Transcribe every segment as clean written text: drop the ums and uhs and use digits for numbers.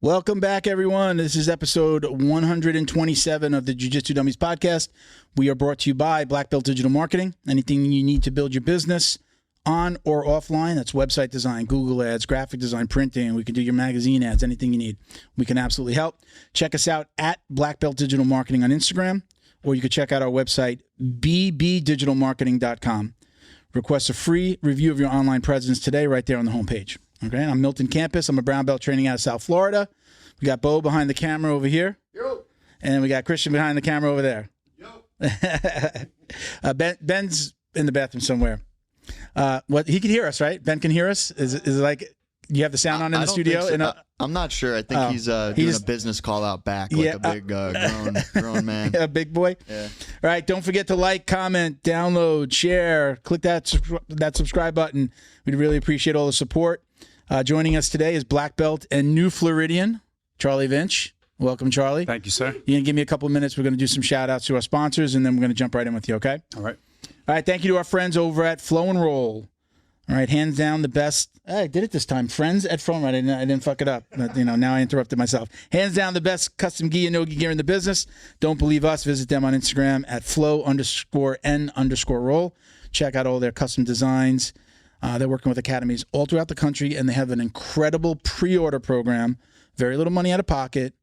Welcome back, everyone. This is episode 127 of the Jiu-Jitsu Dummies podcast. We are brought to you by Black Belt Digital Marketing. Anything you need to build your business on or offline, that's website design, Google ads, graphic design, printing. We can do your magazine ads, anything you need. We can absolutely help. Check us out at Black Belt Digital Marketing on Instagram, or you can check out our website, bbdigitalmarketing.com. Request a free review of your online presence today right there on the homepage. Okay, I'm Milton Campus. I'm a brown belt training out of South Florida. We got Bo behind the camera over here. Yo. And we got Christian behind the camera over there. Yo. Ben's in the bathroom somewhere. What he can hear us, right? Ben can hear us? Is it like you have the sound on in the studio? So. I'm not sure. I think he's doing a business call out back like a big grown man. A big boy? Yeah. All right, don't forget to like, comment, download, share, click that subscribe button. We'd really appreciate all the support. Joining us today is Black Belt and New Floridian, Charlie Vinch. Welcome, Charlie. Thank you, sir. You can give me a couple of minutes. We're going to do some shout outs to our sponsors, and then we're going to jump right in with you, okay? All right. All right, thank you to our friends over at Flow and Roll. All right, hands down the best. I did it this time. Friends at Flow and Roll. I didn't fuck it up. But, now I interrupted myself. Hands down the best custom gi and no-gi gear in the business. Don't believe us? Visit them on Instagram at flow_n_roll. Check out all their custom designs. They're working with academies all throughout the country, and they have an incredible pre-order program. Very little money out of pocket.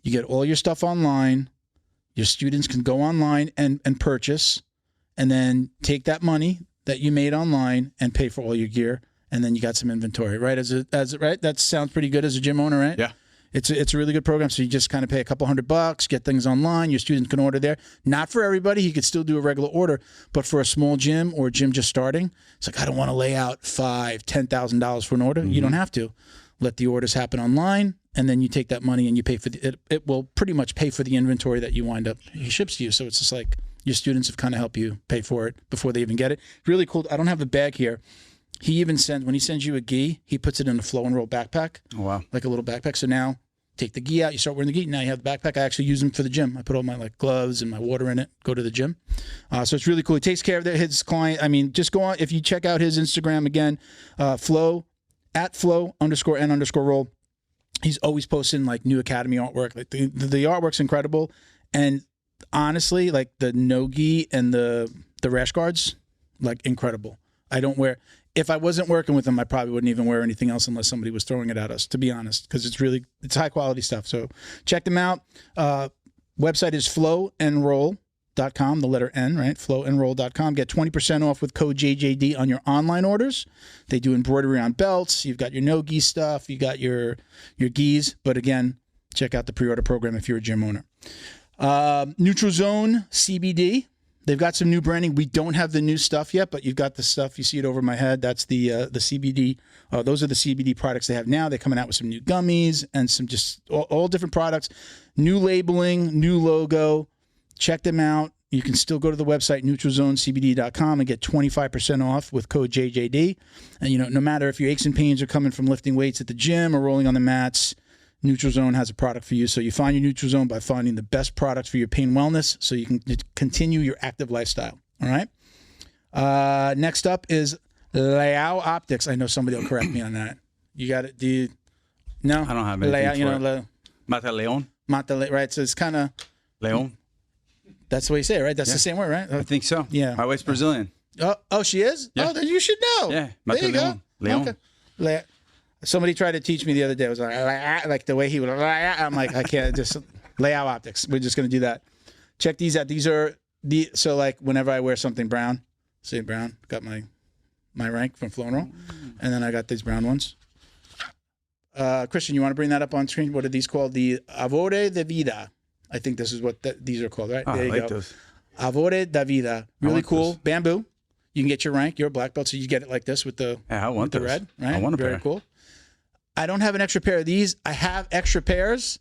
You get all your stuff online. Your students can go online and purchase, and then take that money that you made online and pay for all your gear, and then you got some inventory, right? Right? That sounds pretty good as a gym owner, right? Yeah. It's a really good program. So you just kind of pay a couple $100, get things online. Your students can order there. Not for everybody. You could still do a regular order, but for a small gym or a gym just starting, it's like, I don't want to lay out $5,000, $10,000 for an order. Mm-hmm. You don't have to. Let the orders happen online, and then you take that money and you pay for it will pretty much pay for the inventory that you wind up, he ships to you. So it's just like your students have kind of helped you pay for it before they even get it. Really cool. I don't have the bag here. He even when he sends you a gi, he puts it in a Flow and Roll backpack. Oh, wow. Like a little backpack. So now, take the gi out, you start wearing the gi. Now you have the backpack. I actually use them for the gym. I put all my gloves and my water in it, go to the gym. So it's really cool. He takes care of his client. I mean, just go on. If you check out his Instagram again, Flow, at Flow_n_roll. He's always posting like new academy artwork. Like the artwork's incredible. And honestly, like the no-gi and the rash guards, like incredible. If I wasn't working with them, I probably wouldn't even wear anything else unless somebody was throwing it at us, to be honest, because it's high quality stuff. So check them out. Website is flowandroll.com, the letter N, right? Flowandroll.com. Get 20% off with code JJD on your online orders. They do embroidery on belts. You've got your no-gi stuff. You got your gis. But again, check out the pre-order program if you're a gym owner. Neutral Zone CBD. They've got some new branding. We don't have the new stuff yet, but you've got the stuff. You see it over my head. That's the CBD. Those are the CBD products they have now. They're coming out with some new gummies and some just all different products. New labeling, new logo. Check them out. You can still go to the website, neutralzonecbd.com, and get 25% off with code JJD. And, no matter if your aches and pains are coming from lifting weights at the gym or rolling on the mats, Neutral Zone has a product for you. So you find your Neutral Zone by finding the best products for your pain wellness so you can continue your active lifestyle. All right? Next up is Leao Optics. I know somebody will correct me on that. You got it? No? I don't have anything for it. Mata Leon? Right? So it's kind of... Leon? That's the way you say it, right? That's the same word, right? I think so. Yeah. My wife's Brazilian. Oh, she is? Yeah. Oh, then you should know. Yeah. Mata There you Leon. go. Leon. Okay. Somebody tried to teach me the other day. It was like the way he would. I'm like, I can't just Leao Optics. We're just going to do that. Check these out. These are so like whenever I wear something brown, say brown, got my rank from Flow and Roll, and then I got these brown ones. Christian, you want to bring that up on screen? What are these called? The Avore de Vida. I think this is what these are called, right? Oh, there you I like go. those. Avore da Vida. Really cool. Those. Bamboo. You can get your rank. You're a black belt, so you get it like this with the red, right? I want a Very pair. Cool. I don't have an extra pair of these. I have extra pairs,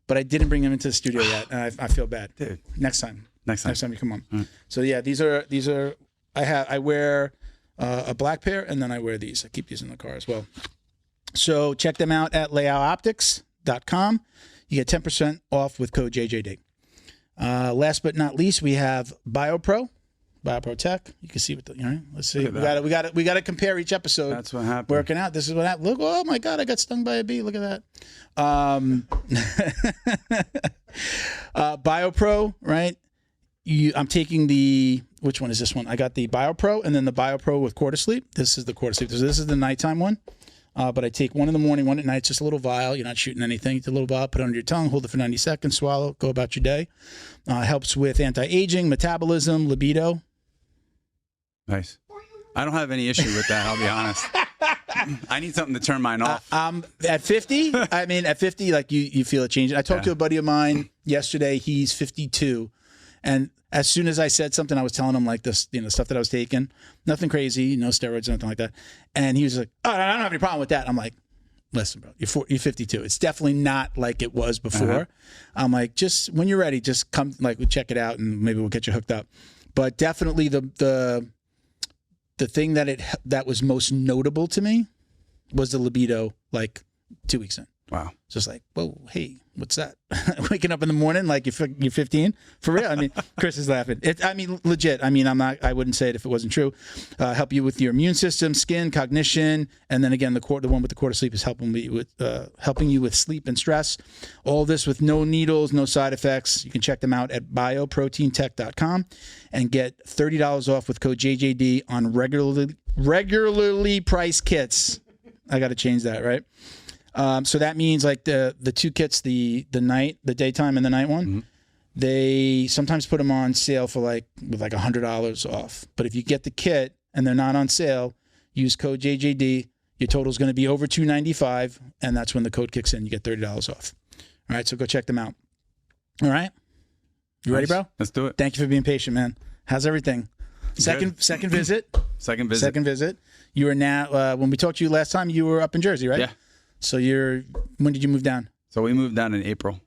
but I didn't bring them into the studio yet, and I feel bad. Dude. Next time you come on. Mm. So yeah, these are. I wear a black pair, and then I wear these. I keep these in the car as well. So check them out at layoutoptics.com. You get 10% off with code JJD. Last but not least, we have BioPro. BioPro Tech. You can see what let's see. We got to compare each episode. That's what happened. Working out. This is what happened. Look, oh my God, I got stung by a bee. Look at that. BioPro, right? I'm taking which one is this one? I got the BioPro and then the BioPro with Quarter Sleep. This is the Quarter Sleep. This is the nighttime one. But I take one in the morning, one at night. It's just a little vial. You're not shooting anything. It's a little vial. Put it under your tongue. Hold it for 90 seconds. Swallow. Go about your day. Helps with anti-aging, metabolism, libido. Nice. I don't have any issue with that. I'll be honest. I need something to turn mine off. At 50, at 50, like you feel it changing. I talked to a buddy of mine yesterday. He's 52, and as soon as I said something, I was telling him like this, stuff that I was taking, nothing crazy, no steroids, nothing like that. And he was like, "Oh, I don't have any problem with that." I'm like, "Listen, bro, you're 52. It's definitely not like it was before." I'm like, "Just when you're ready, just come, like, we'll check it out, and maybe we'll get you hooked up." But definitely the thing that was most notable to me was the libido, like 2 weeks in. Wow. Just like, whoa, hey, what's that? Waking up in the morning like you're 15? For real? I mean, Chris is laughing. Legit. I wouldn't say it if it wasn't true. Help you with your immune system, skin, cognition, and then again, the one with the Quarter Sleep is helping you with sleep and stress. All this with no needles, no side effects. You can check them out at bioproteintech.com and get $30 off with code JJD on regularly priced kits. I got to change that, right? So that means like the two kits, the daytime and the night one, they sometimes put them on sale for with $100 off. But if you get the kit and they're not on sale, use code JJD. Your total is going to be over $295, and that's when the code kicks in. You get $30 off. All right, so go check them out. All right, you ready, bro? Let's do it. Thank you for being patient, man. How's everything? Second visit. Second visit. You are now. When we talked to you last time, you were up in Jersey, right? Yeah. So when did you move down? So we moved down in April.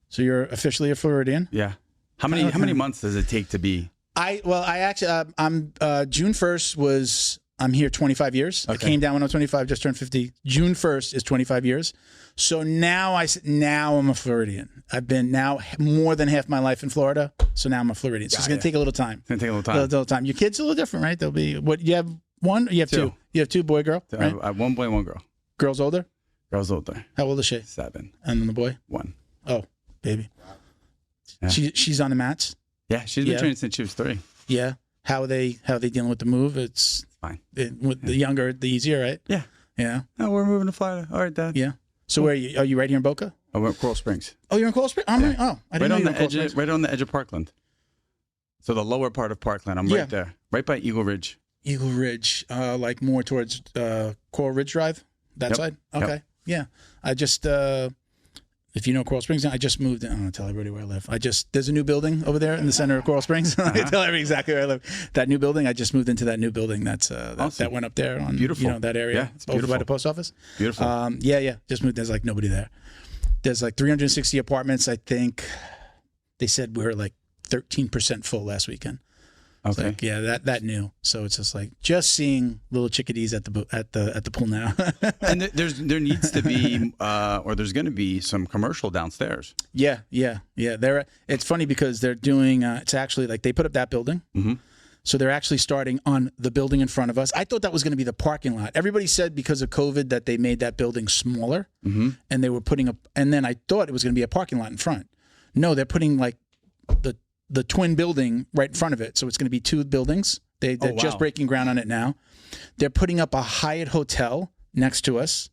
So you're officially a Floridian? Yeah. How many months does it take to be? I'm June 1st I'm here 25 years. Okay. I came down when I was 25, just turned 50. June 1st is 25 years. So now I'm a Floridian. I've been now more than half my life in Florida. So now I'm a Floridian. So it's going to take a little time. It's going to take a little time. Your kids are a little different, right? They'll be, you have one or you have two? You have two, boy, girl? Right? I have 1 boy, 1 girl. Girl's older? Girl's older. How old is she? 7. And then the boy? 1. Oh, baby. Yeah. She's on the mats? Yeah, she's been training since she was 3. Yeah. How are they dealing with the move? It's fine. With the younger, the easier, right? Yeah. Yeah. Oh, we're moving to Florida. All right, Dad. Yeah. So where are you? Are you right here in Boca? Oh, we're at Coral Springs. Oh, you're in Coral Springs? I didn't know you were in Coral Springs. Right on the edge of Parkland. So the lower part of Parkland. I'm right there. Right by Eagle Ridge. Eagle Ridge. Like more towards Coral Ridge Drive? That side? Okay. Yep. Yeah. I just, if you know Coral Springs, I just moved in. I don't want to tell everybody where I live. There's a new building over there in the center of Coral Springs. I can tell everybody exactly where I live. That new building, I just moved into that new building that's awesome. That went up there on that area. Yeah, it's over by the post office. Beautiful. Yeah. Just moved. There's like nobody there. There's like 360 apartments. I think they said we were like 13% full last weekend. Okay. Like, yeah, that new. So it's just seeing little chickadees at the pool now. And there needs to be or there's going to be some commercial downstairs. Yeah. It's funny because they're doing. It's actually like they put up that building. Mm-hmm. So they're actually starting on the building in front of us. I thought that was going to be the parking lot. Everybody said because of COVID that they made that building smaller, and they were putting up. And then I thought it was going to be a parking lot in front. No, they're putting like the twin building right in front of it. So it's going to be 2 buildings. They're just breaking ground on it now. They're putting up a Hyatt hotel next to us.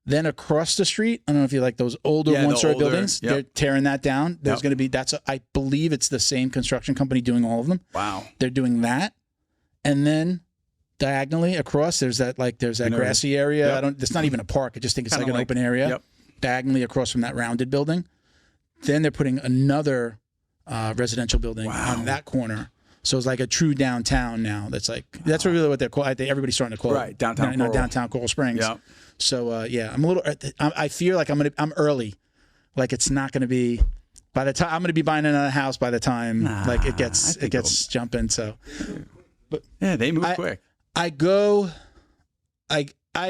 Then across the street, I don't know if you like those older one-story buildings. Yep. They're tearing that down. There's going to be, I believe it's the same construction company doing all of them. Wow. They're doing that. And then diagonally across, there's that grassy area. Yep. It's not even a park. I just think it's like an open area. Yep. Diagonally across from that rounded building. Then they're putting another residential building on that corner. So it's like a true downtown now. That's really what they're called. I think everybody's starting to call it downtown Coral Springs. Yeah. So I'm a little. I feel like I'm early. Like it's not going to be. By the time I'm going to be buying another house, by the time it gets jumping. So, but yeah, they move quick. I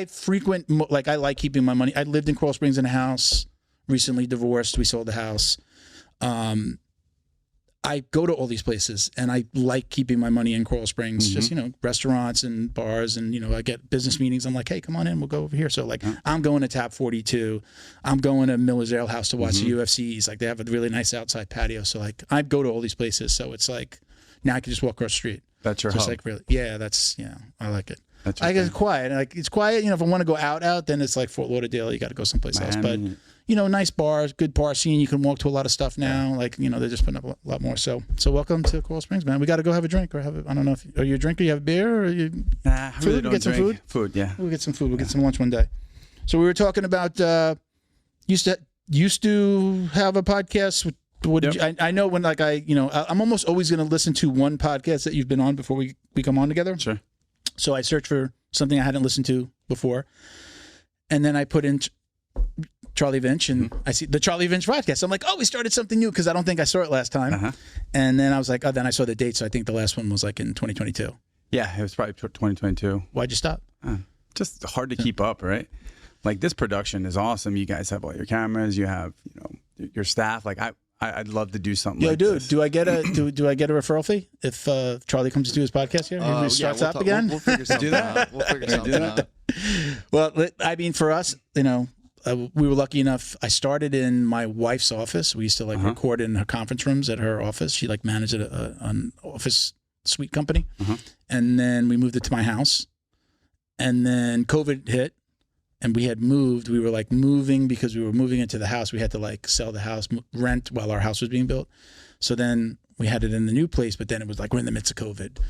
frequent, like I like keeping my money. I lived in Coral Springs in a house. Recently divorced. We sold the house. I go to all these places, and I like keeping my money in Coral Springs, just, you know, restaurants and bars, and, you know, I get business meetings. I'm like, hey, come on in, we'll go over here. So, like, I'm going to Tap 42. I'm going to Miller's Ale House to watch the UFCs. Like, they have a really nice outside patio. So, like, I go to all these places. So it's like, now I can just walk across the street. That's your just hub. like, really, yeah, I like it. That's I guess it's quiet. Like, it's quiet. You know, if I want to go out, then it's like Fort Lauderdale. You got to go someplace else. But, you know, nice bars, good bar scene. You can walk to a lot of stuff now. Like, you know, they're just putting up a lot more. So welcome to Coral Springs, man. We got to go have a drink or I don't know if are you a drinker? You have a beer or you? Nah, I really don't get some drink. food. Food, yeah. We'll get some food. We'll get some lunch one day. So we were talking about used to have a podcast. I know when like I'm almost always going to listen to one podcast that you've been on before we come on together. Sure. So I searched for something I hadn't listened to before, and then I put in Charlie Vinch, and I see the Charlie Vinch podcast. I'm like, oh, we started something new because I don't think I saw it last time. And then I was like, oh, then I saw the date, so I think the last one was like in 2022. Yeah, it was probably 2022. Why'd you stop? Just hard to keep up, right? Like this production is awesome. You guys have all your cameras. You have your staff. Like I'd love to do something. Like this. Do I get a do I get a referral fee if Charlie comes to do his podcast here? He starts up again. We'll figure something out. We'll figure something out. Well, I mean, for us, you know. We were lucky enough. I started in my wife's office. We used to like record in her conference rooms at her office. She like managed an office suite company, and then we moved it to my house. And then COVID hit, and we had moved. We were like moving because we were moving into the house. We had to like sell the house, rent while our house was being built. So then we had it in the new place, but then it was like we're in the midst of COVID.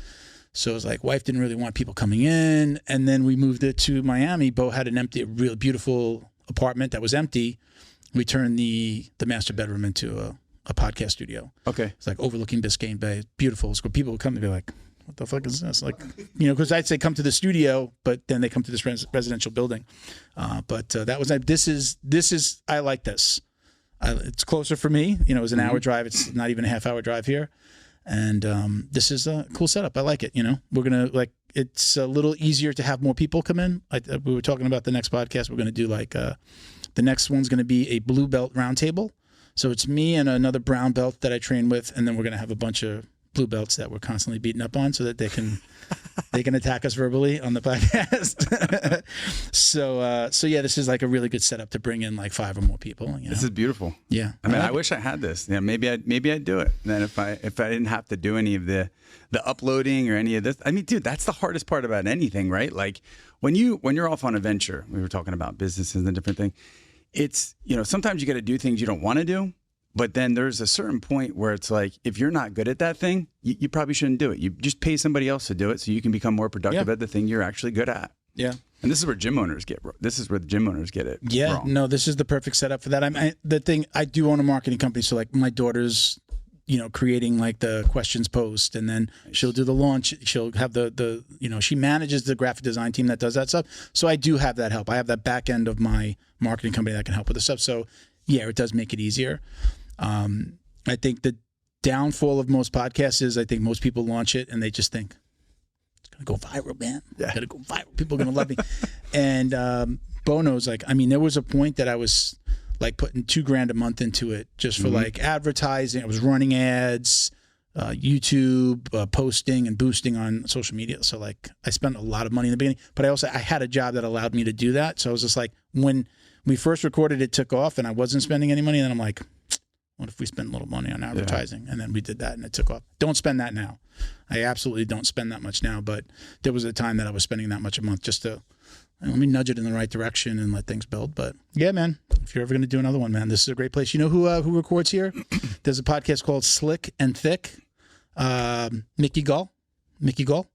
So it was like wife didn't really want people coming in, and then we moved it to Miami. Bo had an empty, real beautiful apartment that was empty. We turned the master bedroom into a podcast studio. Okay. It's like overlooking Biscayne Bay. It's beautiful. So people would come and be like, what the fuck is this? Like, you know, because I'd say come to the studio, but then they come to this residential building. But that was like, this is I like this. It's closer for me. You know, it was an hour drive. It's not even a half-hour drive here. And this is a cool setup. I like it. You know, we're going to it's a little easier to have more people come in. We were talking about the next podcast. We're going to do like the next one's going to be a blue belt roundtable. So it's me and another brown belt that I train with, and then we're going to have a bunch of blue belts that we're constantly beating up on, so that they can attack us verbally on the podcast. So yeah, this is like a really good setup to bring in like 5 or more people. You know? This is beautiful. Yeah, I mean, I wish I had this. Yeah, maybe I'd do it. And then if I didn't have to do any of the uploading or any of this, I mean, dude, that's the hardest part about anything, right? Like when you're off on a venture, we were talking about businesses and different things. It's sometimes you got to do things you don't want to do. But then there's a certain point where it's like, if you're not good at that thing, you probably shouldn't do it. You just pay somebody else to do it so you can become more productive at the thing you're actually good at. Yeah. And this is where gym owners get it. Yeah. Wrong. No, this is the perfect setup for that. I do own a marketing company. So like my daughter's, creating like the questions post, and then she'll do the launch. She'll have the she manages the graphic design team that does that stuff. So I do have that help. I have that back end of my marketing company that can help with the stuff. So yeah, it does make it easier. I think the downfall of most podcasts is I think most people launch it and they just think it's going to go viral, man. Yeah. It's going to go viral. People are going to love me. And Bono's like, I mean, there was a point that I was like putting $2,000 a month into it just for like advertising. I was running ads, YouTube, posting and boosting on social media. So like I spent a lot of money in the beginning, but I had a job that allowed me to do that. So I was just like, when we first recorded, it took off and I wasn't spending any money. And then I'm like, what if we spend a little money on advertising? Yeah. And then we did that and it took off. Don't spend that now. I absolutely don't spend that much now, but there was a time that I was spending that much a month just to let me nudge it in the right direction and let things build. But yeah, man, if you're ever going to do another one, man, this is a great place. You know who records here? There's a podcast called Slick and Thick. Mickey Gall. Mickey Gall?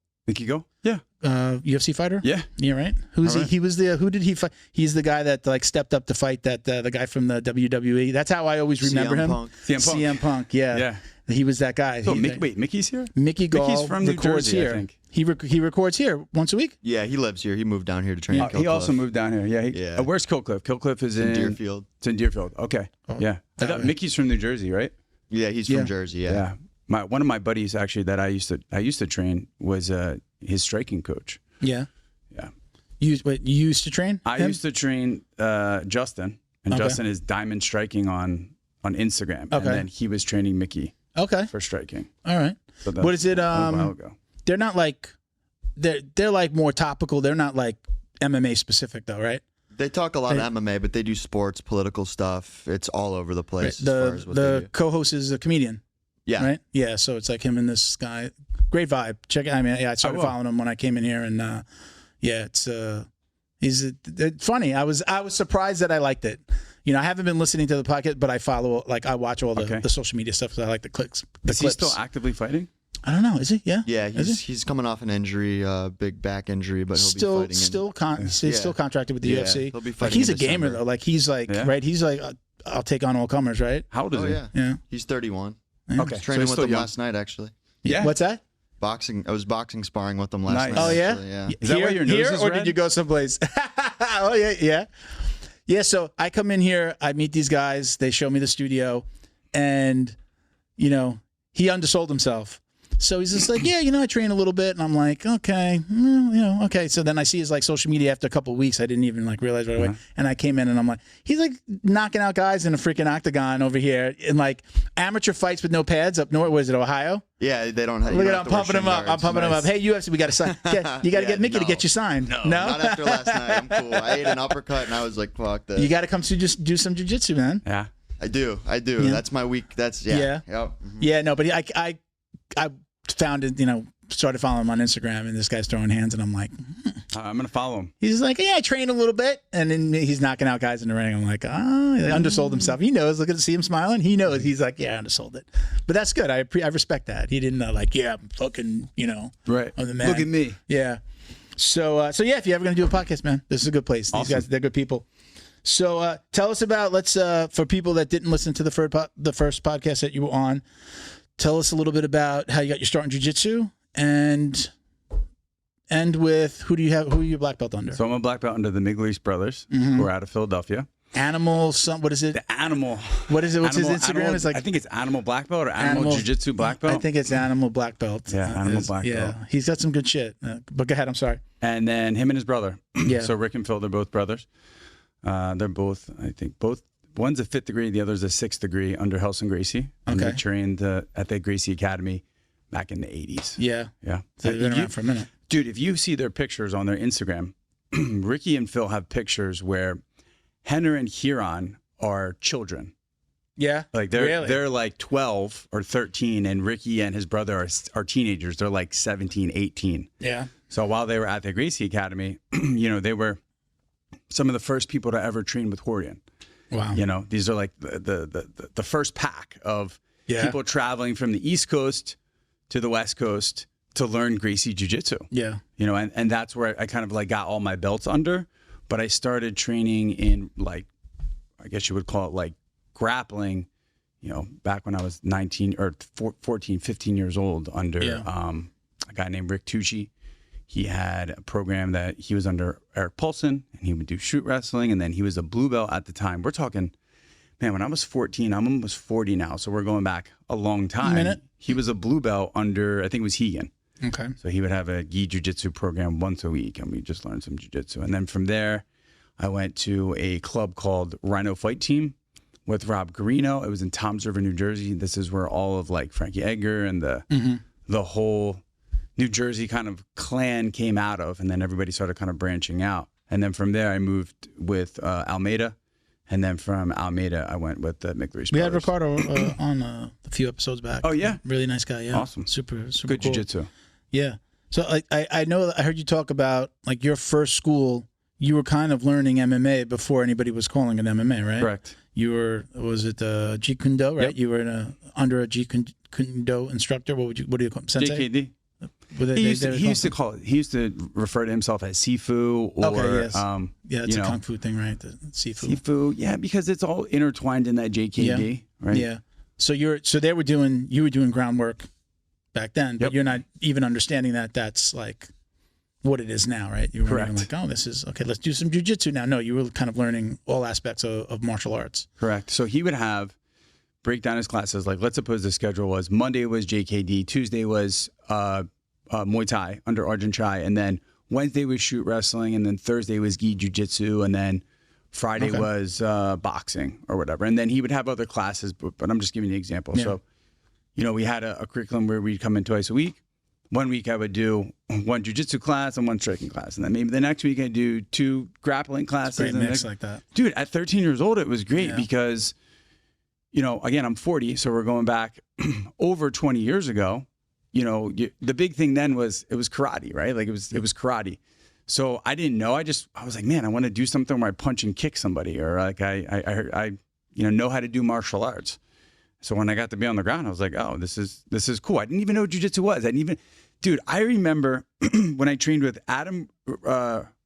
Yeah. UFC fighter? Yeah. Yeah, right? Who did he fight? He's the guy that like stepped up to fight that the guy from the WWE. That's how I always remember him. CM Punk. Yeah. Yeah. He was that guy. So Mickey's here? Mickey Gall. Mickey's from New Jersey, here. I think. He records here once a week? Yeah, he lives here. He moved down here to train at Kill He Cliff. also moved down here. Yeah. Where's Kill Cliff? Kill Cliff is in Deerfield. It's in Deerfield. Okay. Oh, yeah. I thought Mickey's from New Jersey, right? Yeah, he's from Jersey. Yeah. One of my buddies actually that I used to train was his striking coach. Yeah. Yeah. You used to train? I used to train Justin, and Justin is Diamond Striking on Instagram, and then he was training Mickey. Okay. for striking. All right. So What is it? a while ago. They're not like they're like more topical. They're not like MMA specific though, right? They talk a lot of MMA, but they do sports, political stuff. It's all over the place. Right. As far as what they The do. co-host is a comedian. Yeah. Right. Yeah. So it's like him and this guy. Great vibe. Check it. I mean, yeah, I started following him when I came in here, and yeah, it's he's funny. I was surprised that I liked it. You know, I haven't been listening to the podcast, but I follow, like, I watch all the social media stuff because I like the clips. Is he still actively fighting? I don't know. Is he? Yeah. Yeah, he's coming off an injury, big back injury, but he'll be fighting. He's still contracted with the UFC. He'll be Like, fighting he's a in gamer December. though. Like, he's like right. He's like, I'll take on all comers. Right. How old is Oh he? yeah, Yeah. he's 31. Yeah. Okay. I was training so with he's him still young. last night, actually. Yeah. What's that? Boxing. I was boxing sparring with him last Nice. night. Oh yeah. actually, yeah. Is that why your nose here, is or red? did you go someplace? Oh yeah, yeah, yeah. So I come in here, I meet these guys, they show me the studio, and you know, he undersold himself. So he's just like, yeah, you know, I train a little bit, and I'm like, okay, well, you know, okay. So then I see his like social media after a couple of weeks. I didn't even like realize right away, and I came in and I'm like, he's like knocking out guys in a freaking octagon over here in like amateur fights with no pads up north. Where is it, Ohio? Yeah, they don't have. Look at I'm pumping him up. I'm pumping him up. Hey, UFC, we got to sign. You got to get Mickey to get you signed. No, not after last night. I'm cool. I ate an uppercut and I was like, fuck this. You got to come to just do some jiu-jitsu, man. Yeah. I do. Yeah. That's my week. That's yeah. Yeah. Yep. Yeah, no, but I found it, you know, started following him on Instagram, and this guy's throwing hands, and I'm like, I'm going to follow him. he's like, yeah, I trained a little bit, and then he's knocking out guys in the ring. I'm like, he undersold himself. He knows. Look at see him smiling. He knows. He's like, yeah, I undersold it. But that's good. I respect that. He didn't like, yeah, I'm fucking, you know, Right. I'm the man. Look at me. Yeah. So yeah, if you're ever gonna do a podcast, man, this is a good place. These guys, they're good people. So tell us about for people that didn't listen to the first podcast that you were on. Tell us a little bit about how you got your start in jiu-jitsu and with who are you black belt under? So I'm a black belt under the Migleris brothers, who are out of Philadelphia. Animal, what is it? The Animal. What is it? What's Animal, his Instagram? Animal, it's like I think it's Animal Black Belt or Animal Jiu-Jitsu Black Belt. I think it's Animal Black Belt. Yeah, Animal Black Belt. Yeah, he's got some good shit. But go ahead. I'm sorry. And then him and his brother. Yeah. So Rick and Phil, they're both brothers. They're both, I think, one's a 5th degree, the other's a 6th degree under Helson Gracie. And they trained at the Gracie Academy back in the 80s. Yeah. Yeah. So they've been around for a minute. Dude, if you see their pictures on their Instagram, Ricky and Phil have pictures where Henner and Huron are children. Yeah. Like they're like 12 or 13, and Ricky and his brother are teenagers. They're like 17, 18. Yeah. So while they were at the Gracie Academy, you know, they were some of the first people to ever train with Horian. Wow. You know, these are like the first pack of people traveling from the East Coast to the West Coast to learn Gracie Jiu-Jitsu. Yeah. You know, and that's where I kind of like got all my belts under. But I started training in like, I guess you would call it like grappling, you know, back when I was 19 or 14, 15 years old under a guy named Rick Tucci. He had a program that he was under Eric Paulson, and he would do shoot wrestling. And then he was a blue belt at the time. We're talking, man, when I was 14, I'm almost 40 now. So we're going back a long time. He was a blue belt under, I think it was Hegan. Okay. So he would have a gi jiu-jitsu program once a week, and we just learned some jiu-jitsu. And then from there, I went to a club called Rhino Fight Team with Rob Garino. It was in Toms River, New Jersey. This is where all of like Frankie Edgar and the whole New Jersey kind of clan came out of, and then everybody started kind of branching out. And then from there, I moved with Almeida. And then from Almeida, I went with the Migleris brothers. We had Ricardo on a few episodes back. Oh, yeah? Really nice guy, yeah. Awesome. Super good cool. jiu-jitsu. Yeah. So I know, I heard you talk about like your first school, you were kind of learning MMA before anybody was calling it MMA, right? Correct. You were, was it Jeet Kune Do, right? Yep. You were under a Jeet Kune Do instructor. What do you call him? Sensei? JKD. He used to refer to himself as Sifu or it's a kung fu thing, right? The Sifu. Sifu, yeah, because it's all intertwined in that JKD, right? Yeah. So you were doing groundwork back then, but you're not even understanding that that's like what it is now, right? You were Correct. like, oh, this is okay. Let's do some jiu-jitsu now. No, you were kind of learning all aspects of martial arts. Correct. So he would break down his classes. Like, let's suppose the schedule was Monday was JKD, Tuesday was Muay Thai under Arjun Chai, and then Wednesday was shoot wrestling, and then Thursday was gi jiu-jitsu, and then Friday was boxing or whatever. And then he would have other classes, but I'm just giving you an example. Yeah. So we had a curriculum where we'd come in twice a week. 1 week I would do 1 jiu-jitsu class and 1 striking class. And then maybe the next week I'd do 2 grappling classes. It's a great mix like that. Dude, at 13 years old, it was great because, again, I'm 40. So we're going back over 20 years ago. The big thing then was it was karate, right? Like it was karate. So I didn't know. I was like, man, I want to do something where I punch and kick somebody, or like I know how to do martial arts. So when I got to be on the ground, I was like, oh, this is cool. I didn't even know what jiu-jitsu was. Dude, I remember when I trained with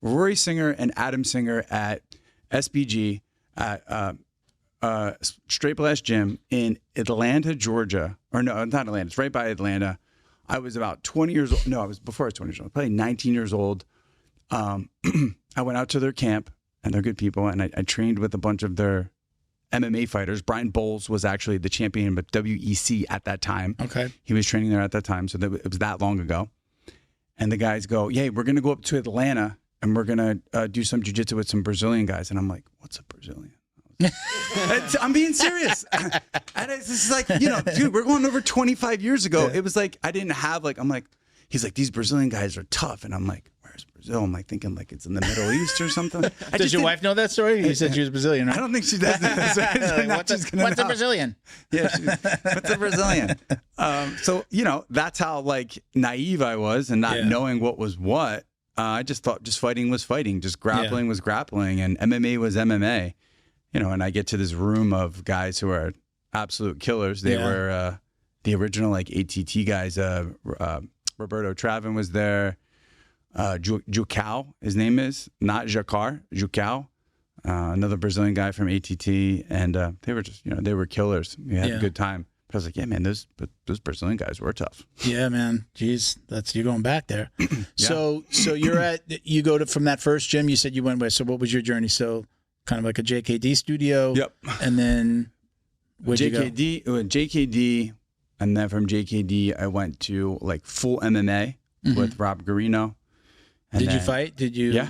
Rory Singer and Adam Singer at SBG at Straight Blast Gym in Atlanta, Georgia. Or no, not Atlanta. It's right by Atlanta. I was about 20 years old. No, I was before I was 20 years old. Probably 19 years old. I went out to their camp, and they're good people, and I trained with a bunch of their MMA fighters. Brian Bowles was actually the champion of WEC at that time. Okay. He was training there at that time, so it was that long ago. And the guys go, yeah, we're going to go up to Atlanta, and we're going to do some jiu-jitsu with some Brazilian guys. And I'm like, what's a Brazilian? I'm being serious. And it's just like, dude, we're going over 25 years ago. Yeah. It was like, I didn't have he's like, these Brazilian guys are tough. And I'm like, where's Brazil? I'm like thinking like it's in the Middle East or something. Does your wife know that story? You said she was Brazilian, right? I don't think she does. What's a Brazilian? Yeah, what's a Brazilian? So, that's how like naive I was and not knowing what was what. I just thought just fighting was fighting, just grappling was grappling, and MMA was MMA. And I get to this room of guys who are absolute killers. They were the original like ATT guys. Roberto Travin was there. Jucao, his name is, not Jacar, Jucao, another Brazilian guy from ATT. And they were just, they were killers. We had a good time. But I was like, yeah, man, those Brazilian guys were tough. Yeah, man. Jeez, you're going back there. So you go to, from that first gym, you said you went with, so what was your journey? So kind of like a JKD studio. Yep. And then where'd you go? JKD, and then from JKD, I went to like full MMA with Rob Garino. Did you fight? Did you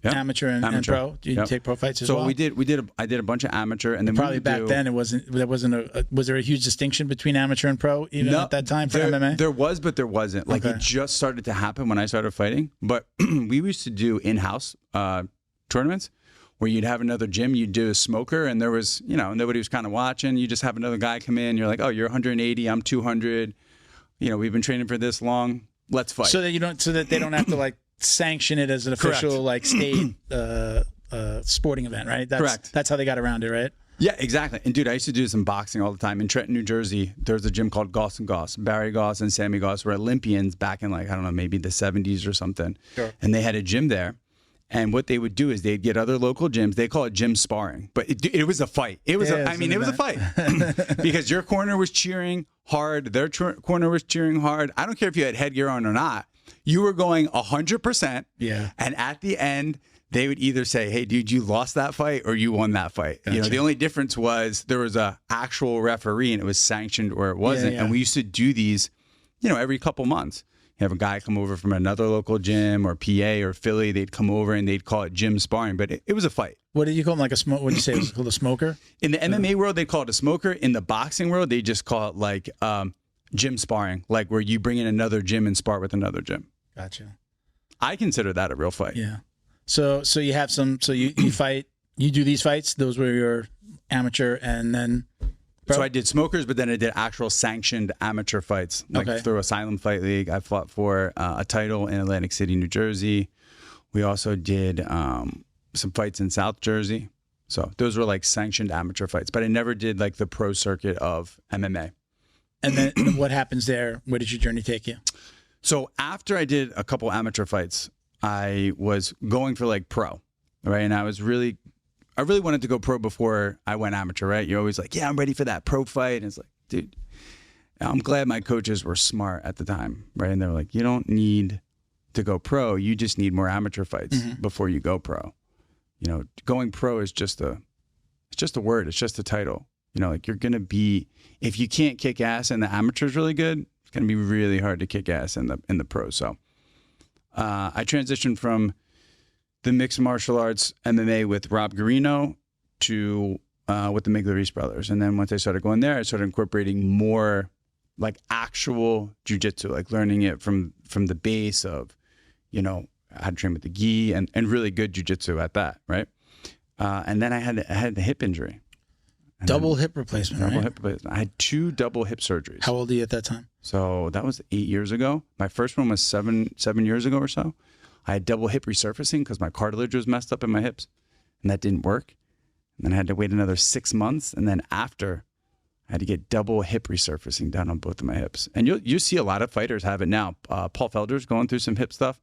amateur and pro? Did you take pro fights as well? So I did a bunch of amateur, and then probably back then was there a huge distinction between amateur and pro even at that time for MMA? There was, but there wasn't. Like it just started to happen when I started fighting. But we used to do in-house tournaments where you'd have another gym, you'd do a smoker, and there was, nobody was kind of watching. You just have another guy come in. You're like, oh, you're 180, I'm 200. We've been training for this long. Let's fight. So that they don't have to like sanction it as an official like state sporting event, right? Correct. That's how they got around it, right? Yeah, exactly. And dude, I used to do some boxing all the time. In Trenton, New Jersey, there's a gym called Goss and Goss. Barry Goss and Sammy Goss were Olympians back in like, I don't know, maybe the 70s or something. Sure. And they had a gym there. And what they would do is they'd get other local gyms. They call it gym sparring, but it was a fight. It was it was a fight because your corner was cheering hard. Their corner was cheering hard. I don't care if you had headgear on or not. You were going 100%. Yeah. And at the end, they would either say, hey, dude, you lost that fight or you won that fight. Gotcha. The only difference was there was a actual referee and it was sanctioned or it wasn't. Yeah. And we used to do these, every couple months. You have a guy come over from another local gym or PA or Philly. They'd come over and they'd call it gym sparring, but it was a fight. What did you call them? Like a smoke? What did you say? It was called a smoker? In the MMA world, they call it a smoker. In the boxing world, they just call it like gym sparring, like where you bring in another gym and spar with another gym. Gotcha. I consider that a real fight. Yeah. So you have some. So you fight. You do these fights. Those were your amateur, and then. So I did smokers, but then I did actual sanctioned amateur fights, like through Asylum Fight League. I fought for a title in Atlantic City, New Jersey. We also did some fights in South Jersey. So those were like sanctioned amateur fights, but I never did like the pro circuit of MMA. And then what happens there? Where did your journey take you? So after I did a couple amateur fights, I was going for like pro, right? And I really wanted to go pro before I went amateur, right? You're always like, yeah, I'm ready for that pro fight. And it's like, dude, I'm glad my coaches were smart at the time, right? And they were like, you don't need to go pro. You just need more amateur fights before you go pro. Going pro is just a word. It's just a title. Like you're going to be, if you can't kick ass and the amateur's really good, it's going to be really hard to kick ass in the pros. So I transitioned from the mixed martial arts MMA with Rob Garino to with the Miglerese brothers. And then once I started going there, I started incorporating more like actual jiu-jitsu, like learning it from the base of, you know, how to train with the gi and really good jiu-jitsu at that, right? And then I had the hip injury. Double hip replacement, Double right? hip replacement. I had 2 double hip surgeries. How old are you at that time? So that was 8 years ago. My first one was seven years ago or so. I had double hip resurfacing because my cartilage was messed up in my hips, and that didn't work. And then I had to wait another 6 months, and then after, I had to get double hip resurfacing done on both of my hips. And you see a lot of fighters have it now. Paul Felder's going through some hip stuff.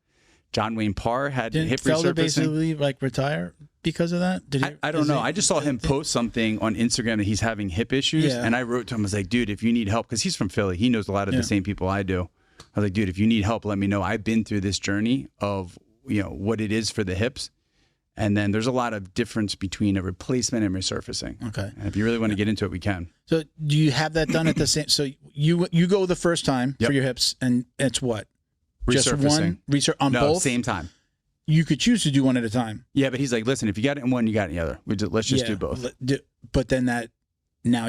John Wayne Parr had hip Felder resurfacing. basically like retire because of that? I don't know. I just saw him post something on Instagram that he's having hip issues. Yeah. And I wrote to him, I was like, dude, if you need help, because he's from Philly. He knows a lot of the same people I do. I was like, dude, if you need help, let me know. I've been through this journey of, you know, what it is for the hips. And then there's a lot of difference between a replacement and resurfacing. Okay. And if you really want to get into it, we can. So do you have that done at the same? So you go the first time for your hips, and it's what? Just one on both? Same time. You could choose to do one at a time. Yeah, but he's like, listen, if you got it in one, you got it in the other. Let's just do both. But then now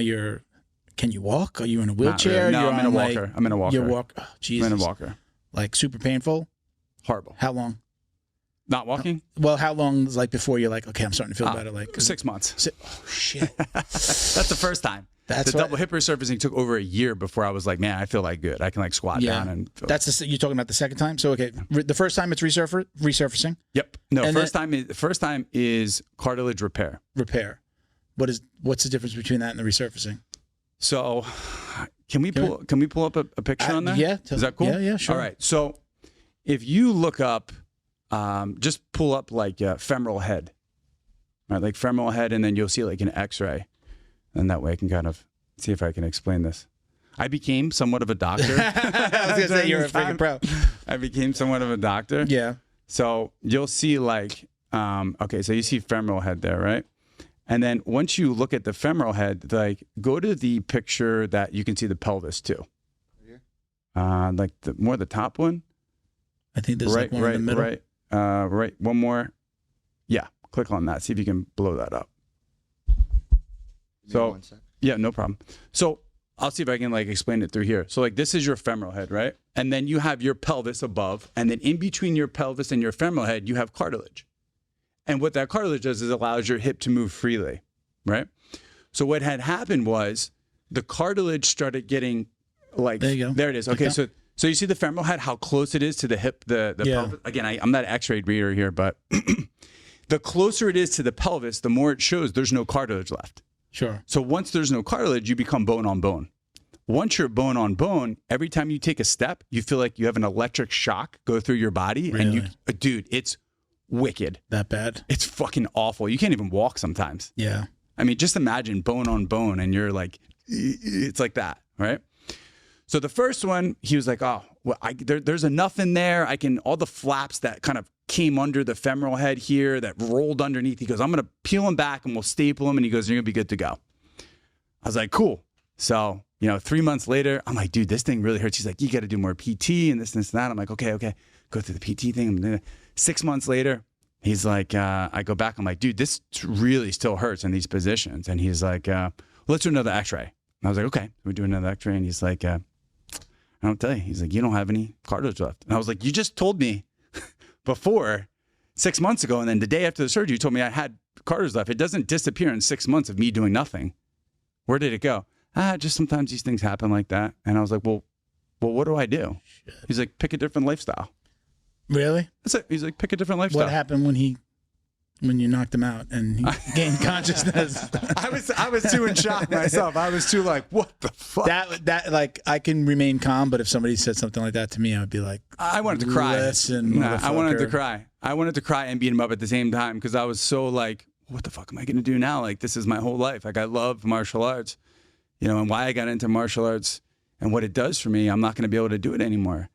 can you walk? Are you in a wheelchair? Really. No, I'm in a walker. I'm in a walker. You're oh, Jesus. I'm in a walker. Like super painful? Horrible. How long? Not walking? Well, how long like before you're like, okay, I'm starting to feel better? Like 6 months. Oh, shit. That's the first time. That's the double hip resurfacing took over a year before I was like, man, I feel like good. I can like squat down and feel you're talking about the second time. So okay, the first time it's resurfacing. Yep. No, first time is cartilage repair. Repair. What's the difference between that and the resurfacing? So, can we pull up a picture on that? Yeah. Is that cool? Yeah, sure. All right. So, if you look up, just pull up like femoral head, right? Like femoral head, and then you'll see like an X-ray. And that way I can kind of see if I can explain this. I became somewhat of a doctor. I was going to say you're a freaking pro. I became somewhat of a doctor. Yeah. So you'll see like, okay, so you see femoral head there, right? And then once you look at the femoral head, like go to the picture that you can see the pelvis too. Like the top one. I think there's like one in the middle. Right. One more. Yeah. Click on that. See if you can blow that up. So, yeah, no problem. So I'll see if I can like explain it through here. So like this is your femoral head, right? And then you have your pelvis above, and then in between your pelvis and your femoral head, you have cartilage. And what that cartilage does is allows your hip to move freely, right? So what had happened was the cartilage started getting like, there you go. There it is. Okay, so you see the femoral head, how close it is to the hip, the pelvis? Again, I'm not an x-ray reader here, but the closer it is to the pelvis, the more it shows there's no cartilage left. Sure. So once there's no cartilage, you become bone on bone. Once you're bone on bone, every time you take a step, you feel like you have an electric shock go through your body. Really? And dude, it's wicked. That bad? It's fucking awful. You can't even walk sometimes. Yeah. I mean, just imagine bone on bone and you're like, it's like that, right? So the first one, he was like, oh, well, there's enough in there. All the flaps that kind of came under the femoral head here that rolled underneath. He goes, I'm going to peel them back and we'll staple them. And he goes, you're going to be good to go. I was like, cool. So, 3 months later, I'm like, dude, this thing really hurts. He's like, you got to do more PT and this and that. I'm like, okay. Go through the PT thing. 6 months later, he's like, I go back. I'm like, dude, this really still hurts in these positions. And he's like, let's do another x-ray. And I was like, okay, we're doing another x-ray. And he's like, I don't tell you. He's like, you don't have any cartilage left. And I was like, you just told me before 6 months ago, and then the day after the surgery, you told me I had cartilage left. It doesn't disappear in 6 months of me doing nothing. Where did it go? Just sometimes these things happen like that. And I was like, well, what do I do? Shit. He's like, pick a different lifestyle. Really? That's it. He's like, pick a different lifestyle. What happened when you knocked him out and he gained consciousness? I was too in shock myself. I was too like, what the fuck? That like I can remain calm, but if somebody said something like that to me, I would be like, I wanted to cry. Listen, I wanted to cry. I wanted to cry and beat him up at the same time because I was so like, what the fuck am I going to do now? Like, this is my whole life. Like, I love martial arts, and why I got into martial arts and what it does for me. I'm not going to be able to do it anymore.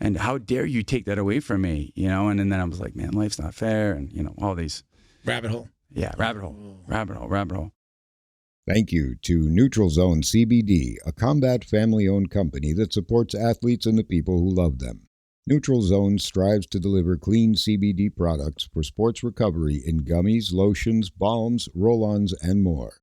And how dare you take that away from me, And then I was like, man, life's not fair. And, all these. Rabbit hole. Yeah, rabbit hole. Thank you to Neutral Zone CBD, a Combat family-owned company that supports athletes and the people who love them. Neutral Zone strives to deliver clean CBD products for sports recovery in gummies, lotions, balms, roll-ons, and more.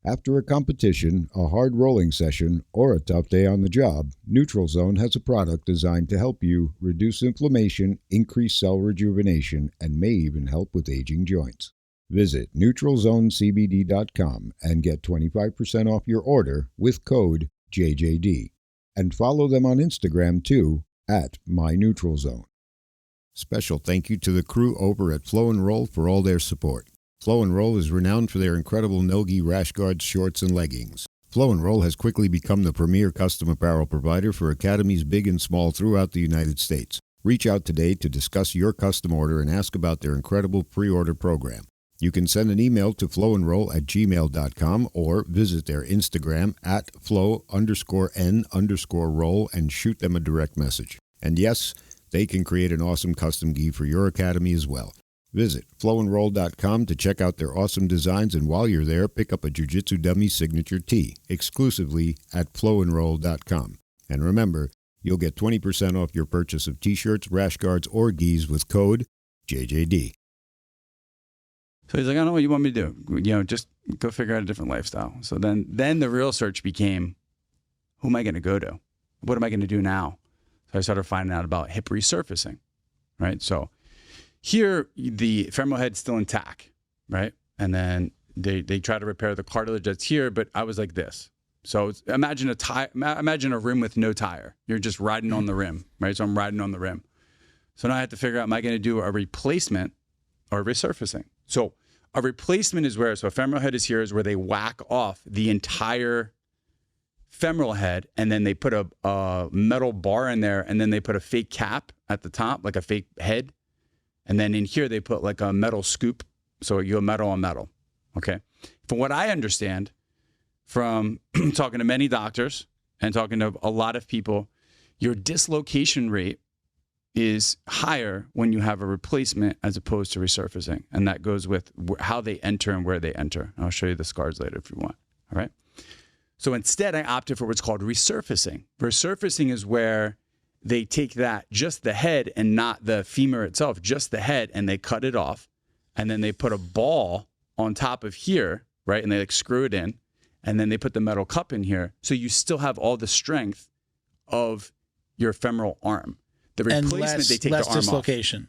After a competition, a hard rolling session, or a tough day on the job, Neutral Zone has a product designed to help you reduce inflammation, increase cell rejuvenation, and may even help with aging joints. Visit NeutralZoneCBD.com and get 25% off your order with code JJD. And follow them on Instagram too, at MyNeutralZone. Special thank you to the crew over at Flow and Roll for all their support. Flow and Roll is renowned for their incredible no-gi rash guards, shorts, and leggings. Flow and Roll has quickly become the premier custom apparel provider for academies big and small throughout the United States. Reach out today to discuss your custom order and ask about their incredible pre-order program. You can send an email to flowandroll@gmail.com or visit their Instagram at flow_n_roll and shoot them a direct message. And yes, they can create an awesome custom gi for your academy as well. Visit flowandroll.com to check out their awesome designs, and while you're there, pick up a Jiu-Jitsu Dummy signature tee exclusively at flowandroll.com. And remember, you'll get 20% off your purchase of t-shirts, rash guards, or gis with code JJD. So he's like, I don't know what you want me to do. Just go figure out a different lifestyle. So then the real search became, who am I going to go to? What am I going to do now? So I started finding out about hip resurfacing, right? So here, the femoral head's still intact, right? And then they try to repair the cartilage that's here, but I was like this. So imagine a rim with no tire. You're just riding on the rim, right? So I'm riding on the rim. So now I have to figure out, am I going to do a replacement or resurfacing? So a replacement is where, so a femoral head is here, is where they whack off the entire femoral head, and then they put a metal bar in there, and then they put a fake cap at the top, like a fake head. And then in here, they put like a metal scoop. So you go metal on metal. Okay. From what I understand from talking to many doctors and talking to a lot of people, your dislocation rate is higher when you have a replacement as opposed to resurfacing. And that goes with how they enter and where they enter. And I'll show you the scars later if you want. All right. So instead, I opted for what's called resurfacing. Resurfacing is where they take just the head and not the femur itself, just the head, and they cut it off. And then they put a ball on top of here, right? And they screw it in. And then they put the metal cup in here. So you still have all the strength of your femoral arm. The replacement, they take the arm dislocation off.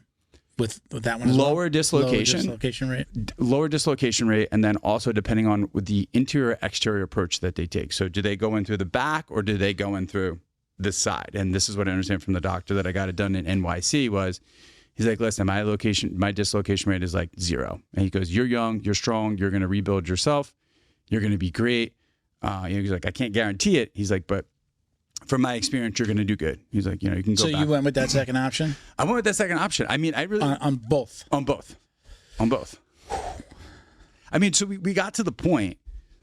With that one as lower well? Dislocation. Lower dislocation rate. Lower dislocation rate. And then also depending on the interior-exterior approach that they take. So do they go in through the back or do they go in through this side? And this is what I understand from the doctor that I got it done in NYC was, he's like, listen, my dislocation rate is like 0. And he goes, you're young, you're strong, you're going to rebuild yourself. You're going to be great. He's like, I can't guarantee it. He's like, but from my experience, you're going to do good. He's like, you can go back. So you went with that second option? I went with that second option. I mean, I really... On both? On both. I mean, so we got to the point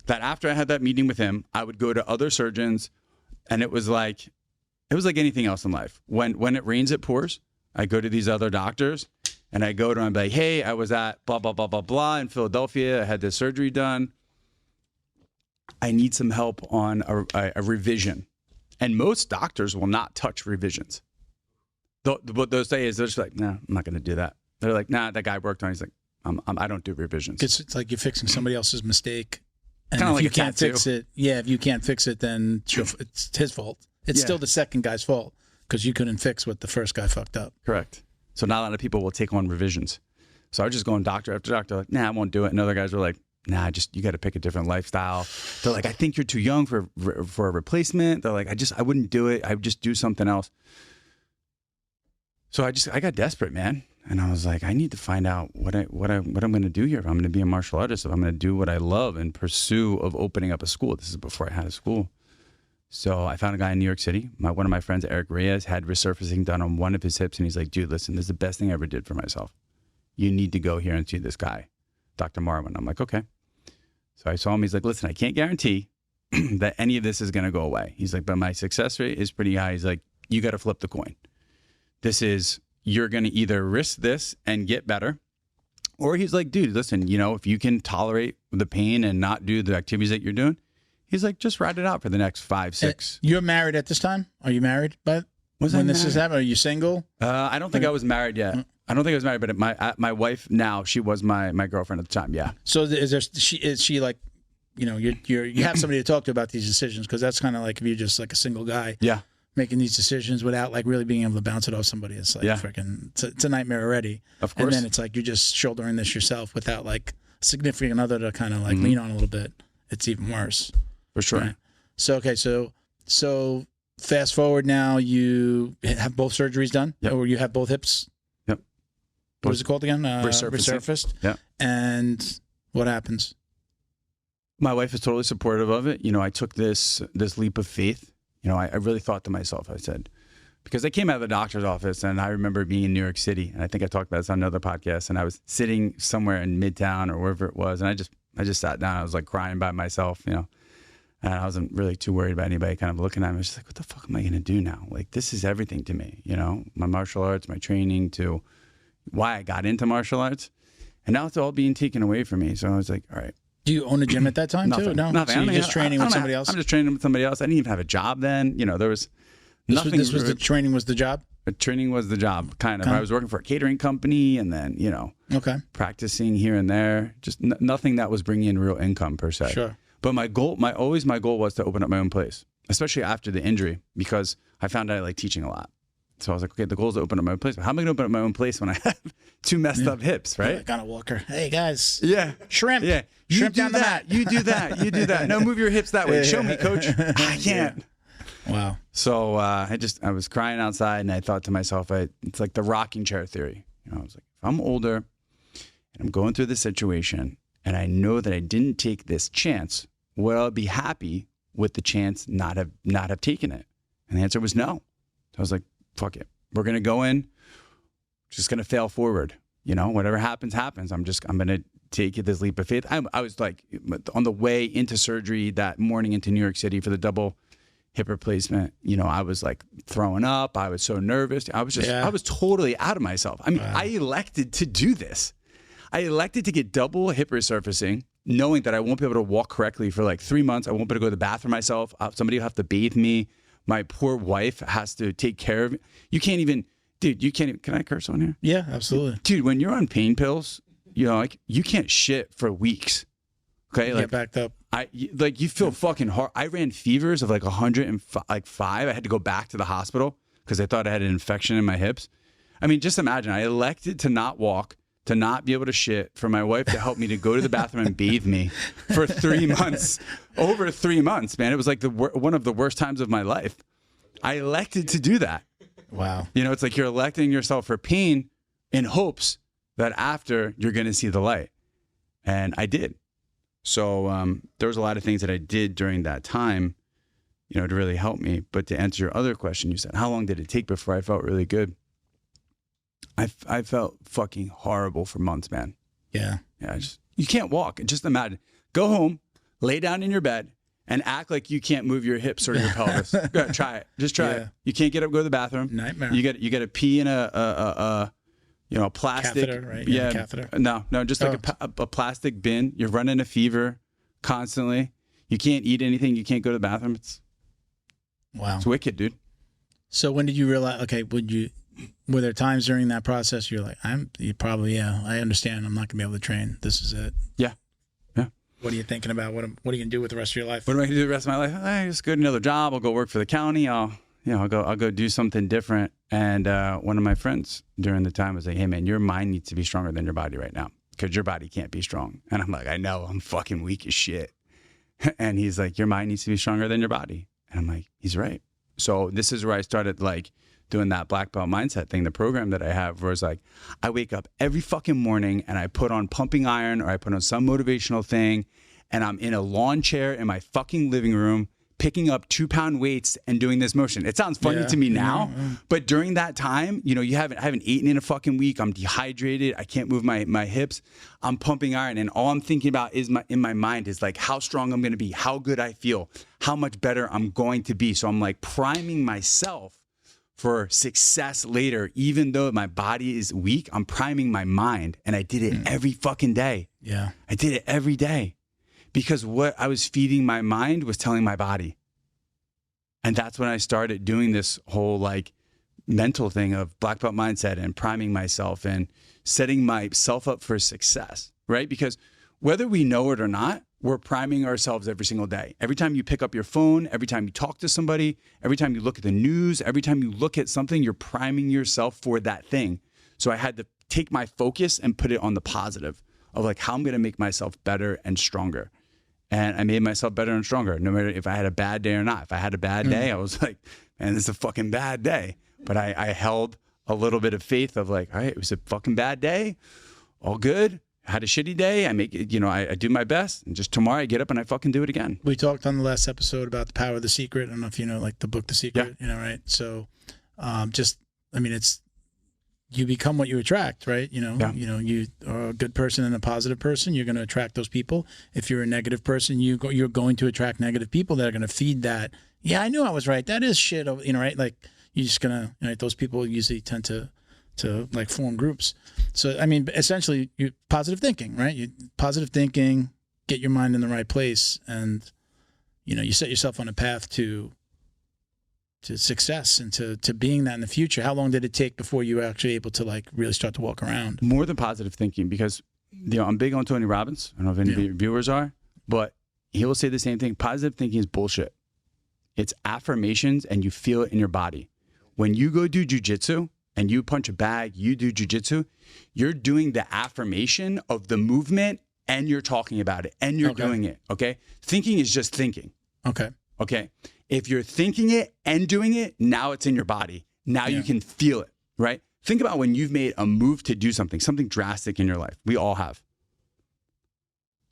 that after I had that meeting with him, I would go to other surgeons, and it was like anything else in life. When it rains, it pours. I go to these other doctors, and I go to them and be like, hey, I was at blah, blah, blah, blah, blah in Philadelphia. I had this surgery done. I need some help on a revision. And most doctors will not touch revisions. What they'll say is, they're just like, no, I'm not going to do that. They're like, nah, that guy worked on it. He's like, I don't do revisions. It's like you're fixing somebody else's mistake. And kind of like you can't fix it, if you can't fix it, then it's his fault. It's still the second guy's fault because you couldn't fix what the first guy fucked up. Correct. So not a lot of people will take on revisions. So I was just going doctor after doctor, like, nah, I won't do it. And other guys were like, nah, you got to pick a different lifestyle. They're like, I think you're too young for a replacement. They're like, I wouldn't do it. I would just do something else. So I got desperate, man. And I was like, I need to find out what I'm going to do here. If I'm going to be a martial artist, if I'm going to do what I love and pursue of opening up a school. This is before I had a school. So I found a guy in New York City. One of my friends, Eric Reyes, had resurfacing done on one of his hips. And he's like, dude, listen, this is the best thing I ever did for myself. You need to go here and see this guy, Dr. Marwin. I'm like, okay. So I saw him. He's like, listen, I can't guarantee that any of this is going to go away. He's like, but my success rate is pretty high. He's like, you got to flip the coin. You're going to either risk this and get better. Or he's like, dude, listen, if you can tolerate the pain and not do the activities that you're doing, he's like, just ride it out for the next 5, 6. You're married at this time? Are you married? But when this is happening, are you single? I don't think I was married yet. I don't think I was married, but my wife now, she was my girlfriend at the time. Yeah. So is she like you have somebody to talk to about these decisions, because that's kind of like if you're just like a single guy making these decisions without like really being able to bounce it off somebody. It's like freaking, it's a nightmare already. Of course. And then it's like you're just shouldering this yourself without like a significant other to kind of like lean on a little bit. It's even worse. For sure. Right? So, okay. So fast forward now, you have both surgeries done, or you have both hips. Yep. What is it called again? Resurfaced. Yeah. And what happens? My wife is totally supportive of it. I took this leap of faith. I really thought to myself, I said, because I came out of the doctor's office and I remember being in New York City, and I think I talked about this on another podcast, and I was sitting somewhere in Midtown or wherever it was, and I just sat down. I was like crying by myself, and I wasn't really too worried about anybody kind of looking at me. I was just like, what the fuck am I going to do now? Like, this is everything to me, my martial arts, my training, to why I got into martial arts. And now it's all being taken away from me. So I was like, all right. Do you own a gym at that time too? No, nothing. So you're just training with somebody else? I'm just training with somebody else. I didn't even have a job then. There was nothing. This was the training was the job? Training was the job, kind of. I was working for a catering company, and then, practicing here and there. Just nothing that was bringing in real income per se. Sure. But my goal was to open up my own place, especially after the injury, because I found out I like teaching a lot. So I was like, okay, the goal is to open up my own place. But how am I going to open up my own place when I have two messed up hips, right? Got a walker. Hey, guys. Yeah. Shrimp. Yeah. Shrimp down the mat. You do that. You do that. No, move your hips that way. Show me, coach. I can't. Wow. So I was crying outside, and I thought to myself, it's like the rocking chair theory. I was like, if I'm older and I'm going through this situation, and I know that I didn't take this chance, will I be happy with the chance not have taken it? And the answer was no. I was like, fuck it. We're going to go in, just going to fail forward. Whatever happens, happens. I'm going to take this leap of faith. I was like on the way into surgery that morning into New York City for the double hip replacement. I was like throwing up. I was so nervous. I was totally out of myself. I mean, I elected to do this. I elected to get double hip resurfacing, knowing that I won't be able to walk correctly for like 3 months. I won't be able to go to the bathroom myself. Somebody will have to bathe me. My poor wife has to take care of it. You can't even, can I curse on here? Yeah, absolutely. Dude, when you're on pain pills, you can't shit for weeks. Okay? Get backed up. You feel fucking hard. I ran fevers of like 105. I had to go back to the hospital because I thought I had an infection in my hips. I mean, just imagine, I elected to not walk, to not be able to shit, for my wife to help me to go to the bathroom and bathe me for 3 months. Over 3 months, man. It was like one of the worst times of my life. I elected to do that. Wow. It's like you're electing yourself for pain in hopes that after you're going to see the light. And I did. So there was a lot of things that I did during that time, to really help me. But to answer your other question, you said, how long did it take before I felt really good? I felt fucking horrible for months, man. Yeah. Yeah. You can't walk. Just imagine. Go home, lay down in your bed, and act like you can't move your hips or your pelvis. Go ahead, try it. Just try it. You can't get up, go to the bathroom. Nightmare. You got to pee in a plastic. Catheter, right? Yeah. Catheter. No, just like a plastic bin. You're running a fever constantly. You can't eat anything. You can't go to the bathroom. It's wicked, dude. So when did you realize? Okay, were there times during that process you're like, I understand. I'm not gonna be able to train. This is it. Yeah. What are you thinking about? What are you gonna do with the rest of your life? What am I gonna do the rest of my life? I just go to another job. I'll go work for the county. I'll go do something different. And one of my friends during the time was like, hey man, your mind needs to be stronger than your body right now, because your body can't be strong. And I'm like, I know, I'm fucking weak as shit. And he's like, your mind needs to be stronger than your body. And I'm like, he's right. So this is where I started like doing that black belt mindset thing, the program that I have, where it's like, I wake up every fucking morning and I put on pumping iron, or I put on some motivational thing, and I'm in a lawn chair in my fucking living room, picking up 2-pound weights and doing this motion. It sounds funny to me now, but during that time, I haven't eaten in a fucking week. I'm dehydrated. I can't move my hips. I'm pumping iron, and all I'm thinking about is in my mind is like how strong I'm going to be, how good I feel, how much better I'm going to be. So I'm like priming myself for success later. Even though my body is weak, I'm priming my mind, and I did it every fucking day. Yeah. I did it every day. Because what I was feeding my mind was telling my body. And that's when I started doing this whole like mental thing of black belt mindset and priming myself and setting myself up for success, right? Because whether we know it or not, we're priming ourselves every single day. Every time you pick up your phone, every time you talk to somebody, every time you look at the news, every time you look at something, you're priming yourself for that thing. So I had to take my focus and put it on the positive of like how I'm going to make myself better and stronger. And I made myself better and stronger, no matter if I had a bad day or not. If I had a bad day, I was like, man, this is a fucking bad day. But I held a little bit of faith of like, all right, it was a fucking bad day. All good. I had a shitty day. I make it, I do my best. And just tomorrow I get up and I fucking do it again. We talked on the last episode about the power of the secret. I don't know if you know, like the book, The Secret, right? So it's, you become what you attract, right? You are a good person and a positive person. You're going to attract those people. If you're a negative person, you're going to attract negative people that are going to feed that. Yeah, I knew I was right. That is shit, right? Like you're just going to, those people usually tend to like form groups. So, essentially you positive thinking, right? You positive thinking, get your mind in the right place. And, you set yourself on a path to success and to being that in the future. How long did it take before you were actually able to like really start to walk around? More than positive thinking, because I'm big on Tony Robbins. I don't know if any of your viewers are, but he will say the same thing. Positive thinking is bullshit. It's affirmations and you feel it in your body. When you go do jiu-jitsu and you punch a bag, you do jiu-jitsu, you're doing the affirmation of the movement and you're talking about it and you're doing it, okay? Thinking is just thinking. Okay? If you're thinking it and doing it, now it's in your body. Now you can feel it, right? Think about when you've made a move to do something drastic in your life. We all have.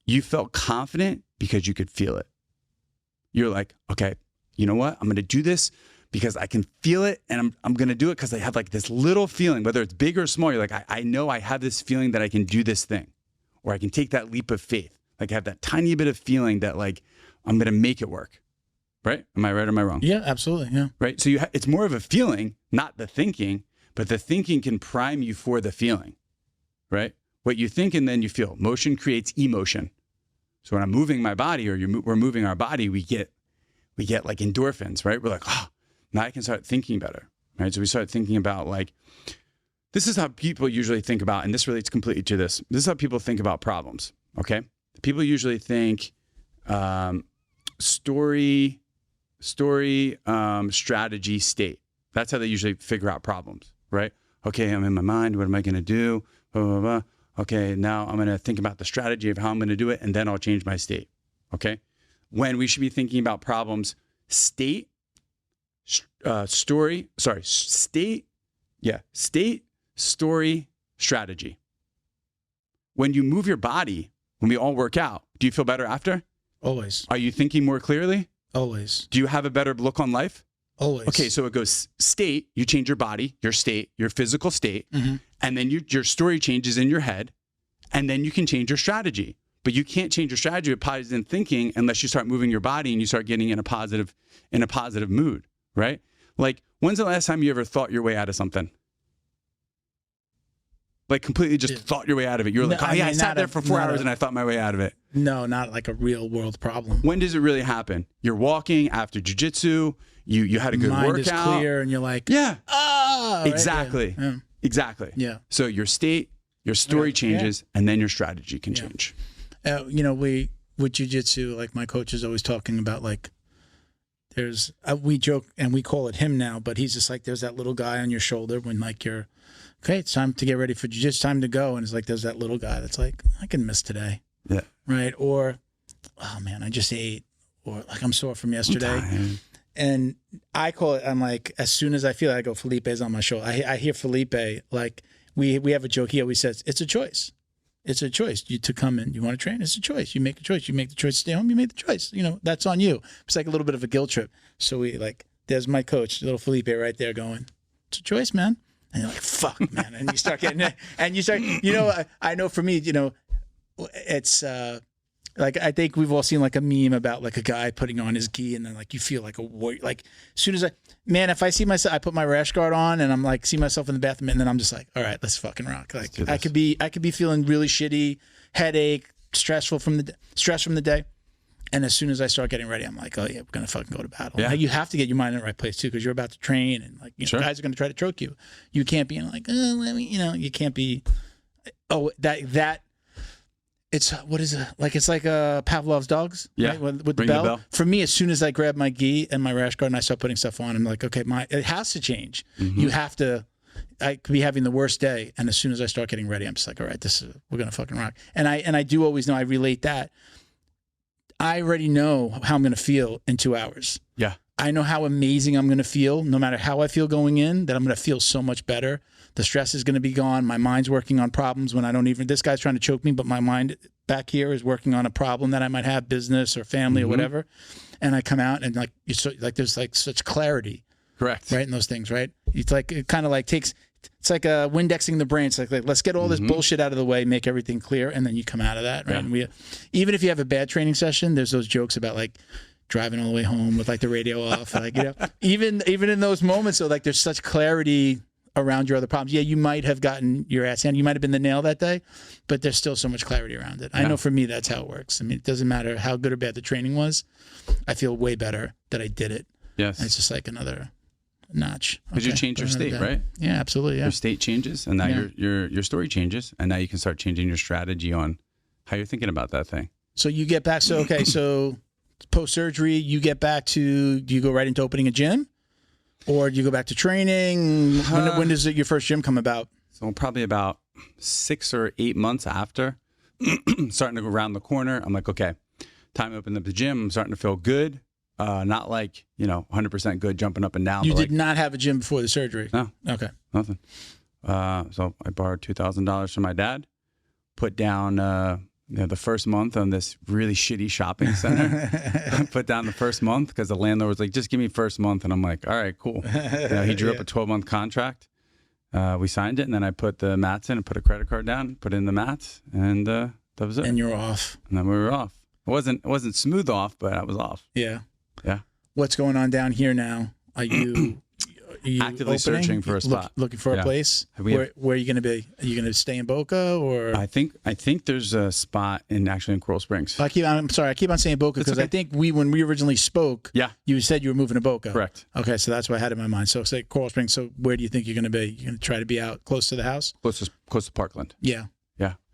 You felt confident because you could feel it. You're like, okay, you know what? I'm going to do this because I can feel it, and I'm going to do it because I have like this little feeling, whether it's big or small. You're like, I know I have this feeling that I can do this thing, or I can take that leap of faith. Like I have that tiny bit of feeling that like, I'm going to make it work. Right? Am I right or am I wrong? Yeah, absolutely. Yeah. Right. So it's more of a feeling, not the thinking, but the thinking can prime you for the feeling, right? What you think and then you feel. Motion creates emotion. So when I'm moving my body or we're moving our body, we get like endorphins, right? We're like, oh, now I can start thinking better, right? So we start thinking about like, this is how people usually think about, and this relates completely to this. This is how people think about problems, okay? People usually think story, strategy, state. That's how they usually figure out problems, right? Okay, I'm in my mind. What am I going to do? Blah, blah, blah. Okay, now I'm going to think about the strategy of how I'm going to do it, and then I'll change my state, okay? When we should be thinking about problems, state, story, story, strategy. When you move your body, when we all work out, do you feel better after? Always. Are you thinking more clearly? Always. Do you have a better look on life? Always. Okay, so it goes state, you change your body, your state, your physical state, and then your story changes in your head, and then you can change your strategy. But you can't change your strategy with positive thinking unless you start moving your body and you start getting in a positive mood, right? Like, when's the last time you ever thought your way out of something? Like completely just thought your way out of it. You're like, I sat there for 4 hours and I thought my way out of it. No, not like a real world problem. When does it really happen? You're walking after jiu-jitsu. You had a good Mind workout. is clear and you're like, exactly. Right? Yeah. Exactly. Yeah. So your state, your story changes, and then your strategy can change. With jiu-jitsu, like my coach is always talking about like, there's, we joke and we call it him now, but he's just like, there's that little guy on your shoulder when like you're, okay, it's time to get ready for jiu-jitsu, time to go. And it's like, there's that little guy that's like, I can miss today. Yeah. Right. Or, oh man, I just ate. Or like, I'm sore from yesterday. And I call it, I'm like, as soon as I feel it, I go, Felipe's on my shoulder. I hear Felipe, like we have a joke. He always says, it's a choice. It's a choice to come in. You want to train? It's a choice. You make a choice. You make the choice to stay home. You make the choice. That's on you. It's like a little bit of a guilt trip. So there's my coach, little Felipe right there going, it's a choice, man. And you're like, fuck, man. And you start getting it. And you start, I know for me, it's like, I think we've all seen like a meme about like a guy putting on his gi and then like you feel like a warrior. Like as soon as if I see myself, I put my rash guard on and I'm like, see myself in the bathroom and then I'm just like, all right, let's fucking rock. Like I could be feeling really shitty, headache, stress from the day. And as soon as I start getting ready, I'm like, oh yeah, we're going to fucking go to battle. Yeah. Like, you have to get your mind in the right place too, because you're about to train and like, guys are going to try to choke you. You can't be like, let me, you can't be, it's what is it like? It's like Pavlov's dogs, Yeah. right? With the Ring the bell. bell. For me, as soon as I grab my gi and my rash guard and I start putting stuff on, I'm like, okay, it has to change. You have to. I could be having the worst day, and as soon as I start getting ready, I'm just like, all right, we're gonna fucking rock. And I do always know. I relate that. I already know how I'm gonna feel in 2 hours. Yeah. I know how amazing I'm going to feel, no matter how I feel going in, that I'm going to feel so much better. The stress is going to be gone. My mind's working on problems when I don't even, this guy's trying to choke me, but my mind back here is working on a problem that I might have, business or family or whatever. And I come out and like, there's like such clarity. Correct. Right. In those things, right? It's like, it kind of like takes, it's like Windexing the brain. It's like let's get all this bullshit out of the way, make everything clear. And then you come out of that. Right. Yeah. And even if you have a bad training session, there's those jokes about like, driving all the way home with like the radio off, like, you know, even in those moments, so like there's such clarity around your other problems. Yeah, you might have gotten your ass handed, you might have been the nail that day, but there's still so much clarity around it. I know for me that's how it works. I mean, it doesn't matter how good or bad the training was. I feel way better that I did it. Yes, and it's just like another notch. Because you change your state, right? Yeah, absolutely. Yeah, your state changes, and now your story changes, and now you can start changing your strategy on how you're thinking about that thing. So you get back. So okay, so. Post-surgery, you get back to, do you go right into opening a gym? Or do you go back to training? When does your first gym come about? So probably about 6 or 8 months after, starting to go around the corner. I'm like, okay, time to open up the gym. I'm starting to feel good. Not like, 100% good jumping up and down. You did not have a gym before the surgery? No. Okay. Nothing. So I borrowed $2,000 from my dad, put down... the first month on this really shitty shopping center. I put down the first month because the landlord was like, just give me first month. And I'm like, all right, cool. He drew up a 12-month contract. We signed it, and then I put the mats in and put a credit card down, put in the mats, and that was it. And you're off. And then we were off. It wasn't smooth off, but I was off. Yeah. Yeah. What's going on down here now? Are you actively opening? searching for a spot, looking for a place? Where are you going to be? Are you going to stay in Boca, or? I think there's a spot in Coral Springs. I'm sorry, I keep on saying Boca because I think when we originally spoke, you said you were moving to Boca. Correct. Okay, so that's what I had in my mind. So say Coral Springs. So where do you think you're going to be? You're going to try to be out close to the house? Close to Parkland. Yeah.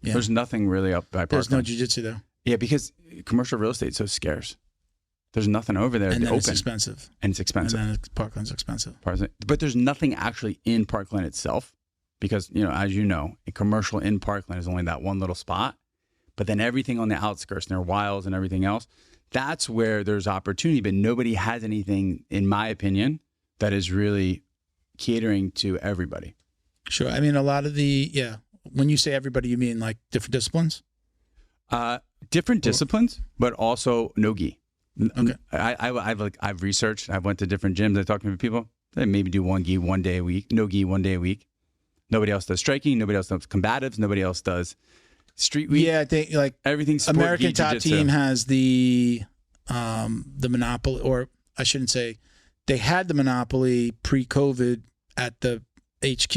There's nothing really up by Parkland. There's no jiu-jitsu though. Yeah, because commercial real estate is so scarce. There's nothing over there and to open. It's expensive. And it's expensive. And then Parkland's expensive. But there's nothing actually in Parkland itself because, as you know, a commercial in Parkland is only that one little spot. But then everything on the outskirts, near Wiles and everything else, that's where there's opportunity. But nobody has anything, in my opinion, that is really catering to everybody. Sure. I mean, a lot of when you say everybody, you mean like different disciplines? Different disciplines, but also no gi. Okay. I've researched. I went to different gyms. I talked to people. They maybe do one gi 1 day a week, no gi 1 day a week. Nobody else does striking. Nobody else does combatives. Nobody else does street week. Yeah, I think like everything's American Top Team has the monopoly, or I shouldn't say, they had the monopoly pre-COVID at the HQ.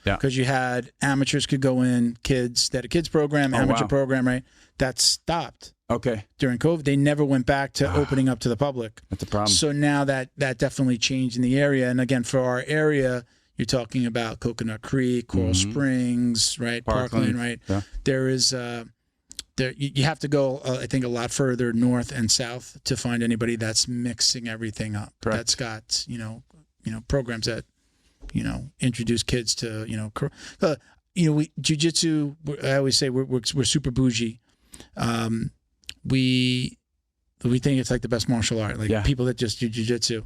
Yeah, because you had amateurs could go in, kids. They had a kids program, amateur program, right? That stopped. Okay. During COVID, they never went back to opening up to the public. That's a problem. So now that definitely changed in the area. And again, for our area, you're talking about Coconut Creek, Coral Springs, right? Parkland, right? Yeah. There is you have to go, I think, a lot further north and south to find anybody that's mixing everything up. Correct. That's got programs that introduce kids to jiu-jitsu. I always say we're super bougie. We think it's like the best martial art. Like people that just do jiu-jitsu.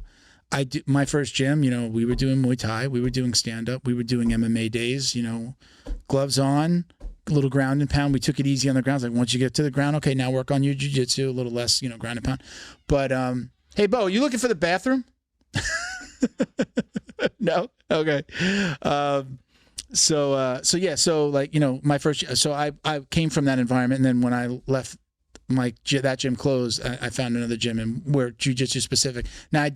My first gym, we were doing Muay Thai, we were doing stand-up, we were doing MMA days. Gloves on, a little ground and pound. We took it easy on the ground. Like once you get to the ground, okay, now work on your jiu-jitsu, a little less, ground and pound. But hey, Bo, you looking for the bathroom? No? Okay. So my first, so I came from that environment, and then when I left that gym closed, I found another gym, and we're jiu-jitsu specific. Now I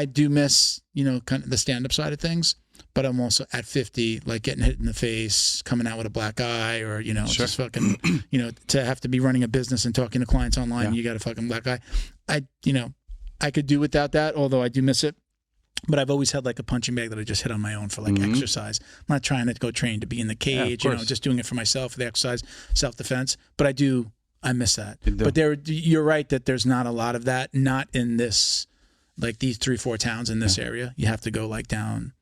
do miss, kind of the stand-up side of things, but I'm also at 50, like getting hit in the face, coming out with a black eye, or, just fucking, to have to be running a business and talking to clients online, you got a fucking black eye. I could do without that, although I do miss it. But I've always had like a punching bag that I just hit on my own for like exercise. I'm not trying to go train to be in the cage, just doing it for myself, for the exercise, self-defense. But I miss that. But you're right that there's not a lot of that, not in this, like these 3-4 towns in this area. You have to go like down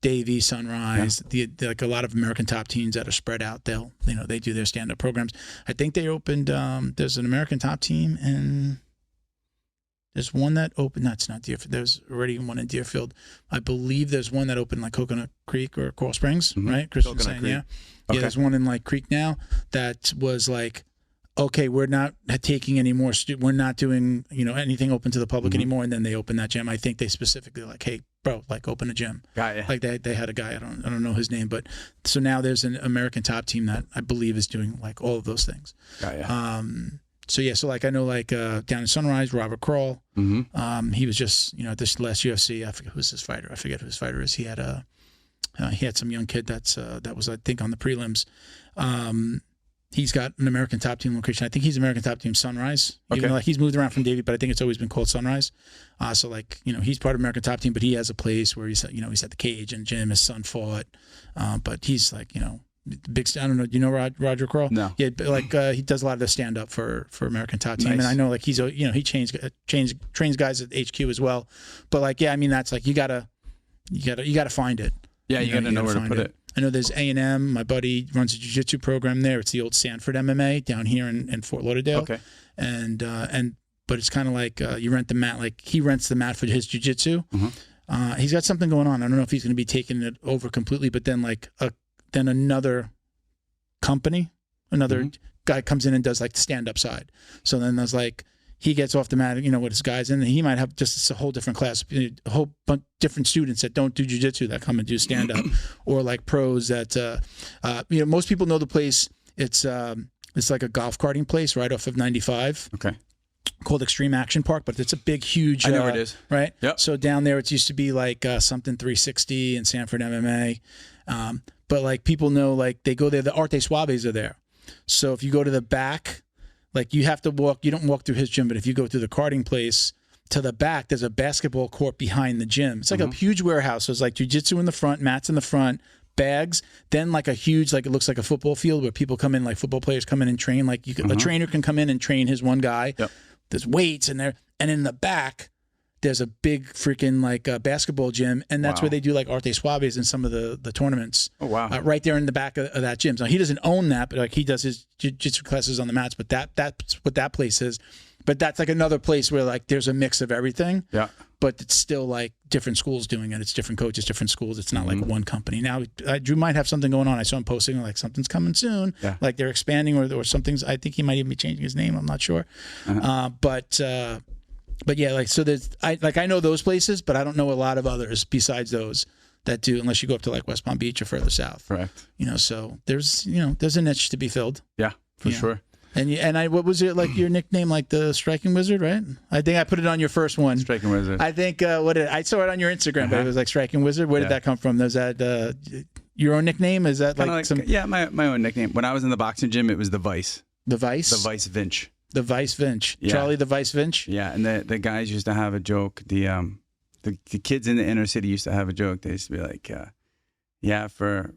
Davie, Sunrise, like a lot of American Top teams that are spread out. They do their stand-up programs. I think they opened, there's an American Top team and there's one that opened, that's not Deerfield. There's already one in Deerfield. I believe there's one that opened like Coconut Creek or Coral Springs, right? Christian saying, yeah. Okay. Yeah, there's one in like Creek now that was like, okay, we're not taking any more, we're not doing, anything open to the public anymore. And then they opened that gym. I think they specifically like, hey, bro, like open a gym. Got ya. Like they had a guy, I don't know his name, but so now there's an American Top team that I believe is doing like all of those things. Got ya. So yeah, so like I know like down in Sunrise, Robert Kroll, he was just at this last UFC. I forget who's his fighter. I forget who his fighter is. He had some young kid that was I think on the prelims. He's got an American Top team location. I think he's American Top team Sunrise. Even though, like he's moved around from Davie, but I think it's always been called Sunrise. So like he's part of American Top team, but he has a place where he's at the cage and gym. His son fought, but he's like big. I don't know. Do you know Roger Kroll? No. Yeah, but like he does a lot of the stand up for American Top team, and I know like he's he trains guys at HQ as well. But like I mean that's like you gotta find it. Yeah, you gotta know where to put it. I know there's A&M. My buddy runs a jiu-jitsu program there. It's the old Sanford MMA down here in Fort Lauderdale. Okay. But it's kind of like you rent the mat. Like he rents the mat for his jiu-jitsu. He's got something going on. I don't know if he's going to be taking it over completely. But then then another company, another guy comes in and does like the stand-up side. So then there's like he gets off the mat, with his guys, and he might have just a whole different class, a whole bunch different students that don't do jiu-jitsu that come and do stand-up, or like pros that, most people know the place. It's like a golf karting place right off of 95. Okay. Called Extreme Action Park, but it's a big, huge. I know where it is. Right. Yep. So down there, it used to be like something 360 and Sanford MMA, but like people know, like they go there. The Arte Suaves are there. So if you go to the back. Like you have to walk, you don't walk through his gym, but if you go through the karting place to the back, there's a basketball court behind the gym. It's like a huge warehouse. So it's like jiu-jitsu in the front, mats in the front, bags, then like a huge, like it looks like a football field where people come in, like football players come in and train. Like a trainer can come in and train his one guy. Yep. There's weights in there. And in the back, there's a big freaking like basketball gym, and that's where they do like Arte Suaves and some of the tournaments. Oh wow! Right there in the back of that gym. So he doesn't own that, but like he does his jiu-jitsu classes on the mats. But that's what that place is. But that's like another place where like there's a mix of everything. Yeah. But it's still like different schools doing it. It's different coaches, different schools. It's not like one company. Now Drew might have something going on. I saw him posting like something's coming soon. Yeah. Like they're expanding or something's. I think he might even be changing his name. I'm not sure. But yeah, like so there's I know those places, but I don't know a lot of others besides those that do, unless you go up to like West Palm Beach or further south. Correct. So there's a niche to be filled. Yeah, for sure. And what was it like your nickname, like the Striking Wizard, right? I think I put it on your first one. Striking Wizard. I think I saw it on your Instagram, but it was like Striking Wizard. Where did that come from? Was that your own nickname? Is that like some? Yeah, my own nickname. When I was in the boxing gym, it was the Vice. The Vice. The Vice Vinch. The Vice Vinch. Yeah. Charlie the Vice Vinch. Yeah, and the guys used to have a joke. The kids in the inner city used to have a joke. They used to be like, yeah, for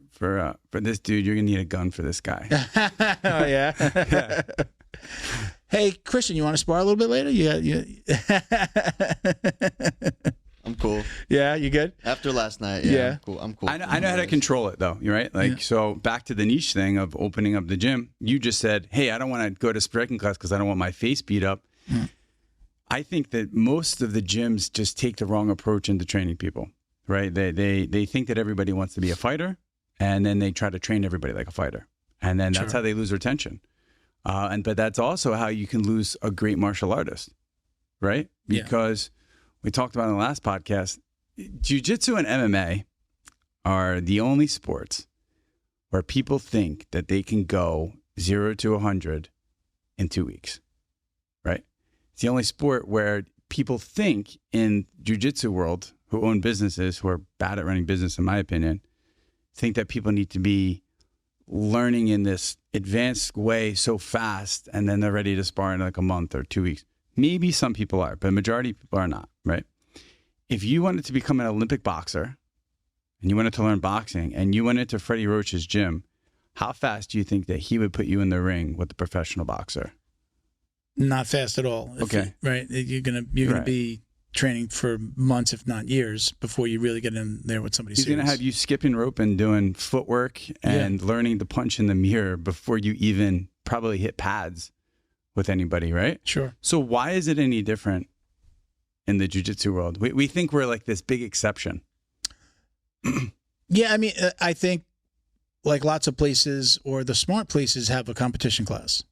this dude, you're gonna need a gun for this guy. Oh yeah. Yeah. Hey Christian, you want to spar a little bit later? I'm cool. Yeah, you good? After last night, yeah. I'm cool. I know how to control it though. You're right. Like so, back to the niche thing of opening up the gym. You just said, "Hey, I don't want to go to striking class because I don't want my face beat up." I think that most of the gyms just take the wrong approach into training people. Right? They think that everybody wants to be a fighter, and then they try to train everybody like a fighter, and then that's how they lose retention. But that's also how you can lose a great martial artist, right? Because we talked about in the last podcast, Jiu-Jitsu and MMA are the only sports where people think that they can go 0 to 100 in 2 weeks, right? It's the only sport where people think in Jiu-Jitsu world, who own businesses, who are bad at running business, in my opinion, think that people need to be learning in this advanced way so fast, and then they're ready to spar in like a month or 2 weeks. Maybe some people are, but the majority of people are not, right? if you wanted to become an Olympic boxer and you wanted to learn boxing and you went into Freddie Roach's gym, how fast do you think that he would put you in the ring with the professional boxer? Not fast at all. Okay. Right. You're gonna be training for months, if not years, before you really get in there with somebody He's serious. going to have you skipping rope and doing footwork and learning to punch in the mirror before you even probably hit pads with anybody, right? Sure. So why is it any different in the jiu-jitsu world? We think we're like this big exception. Yeah, I mean, I think like lots of places or the smart places have a competition class.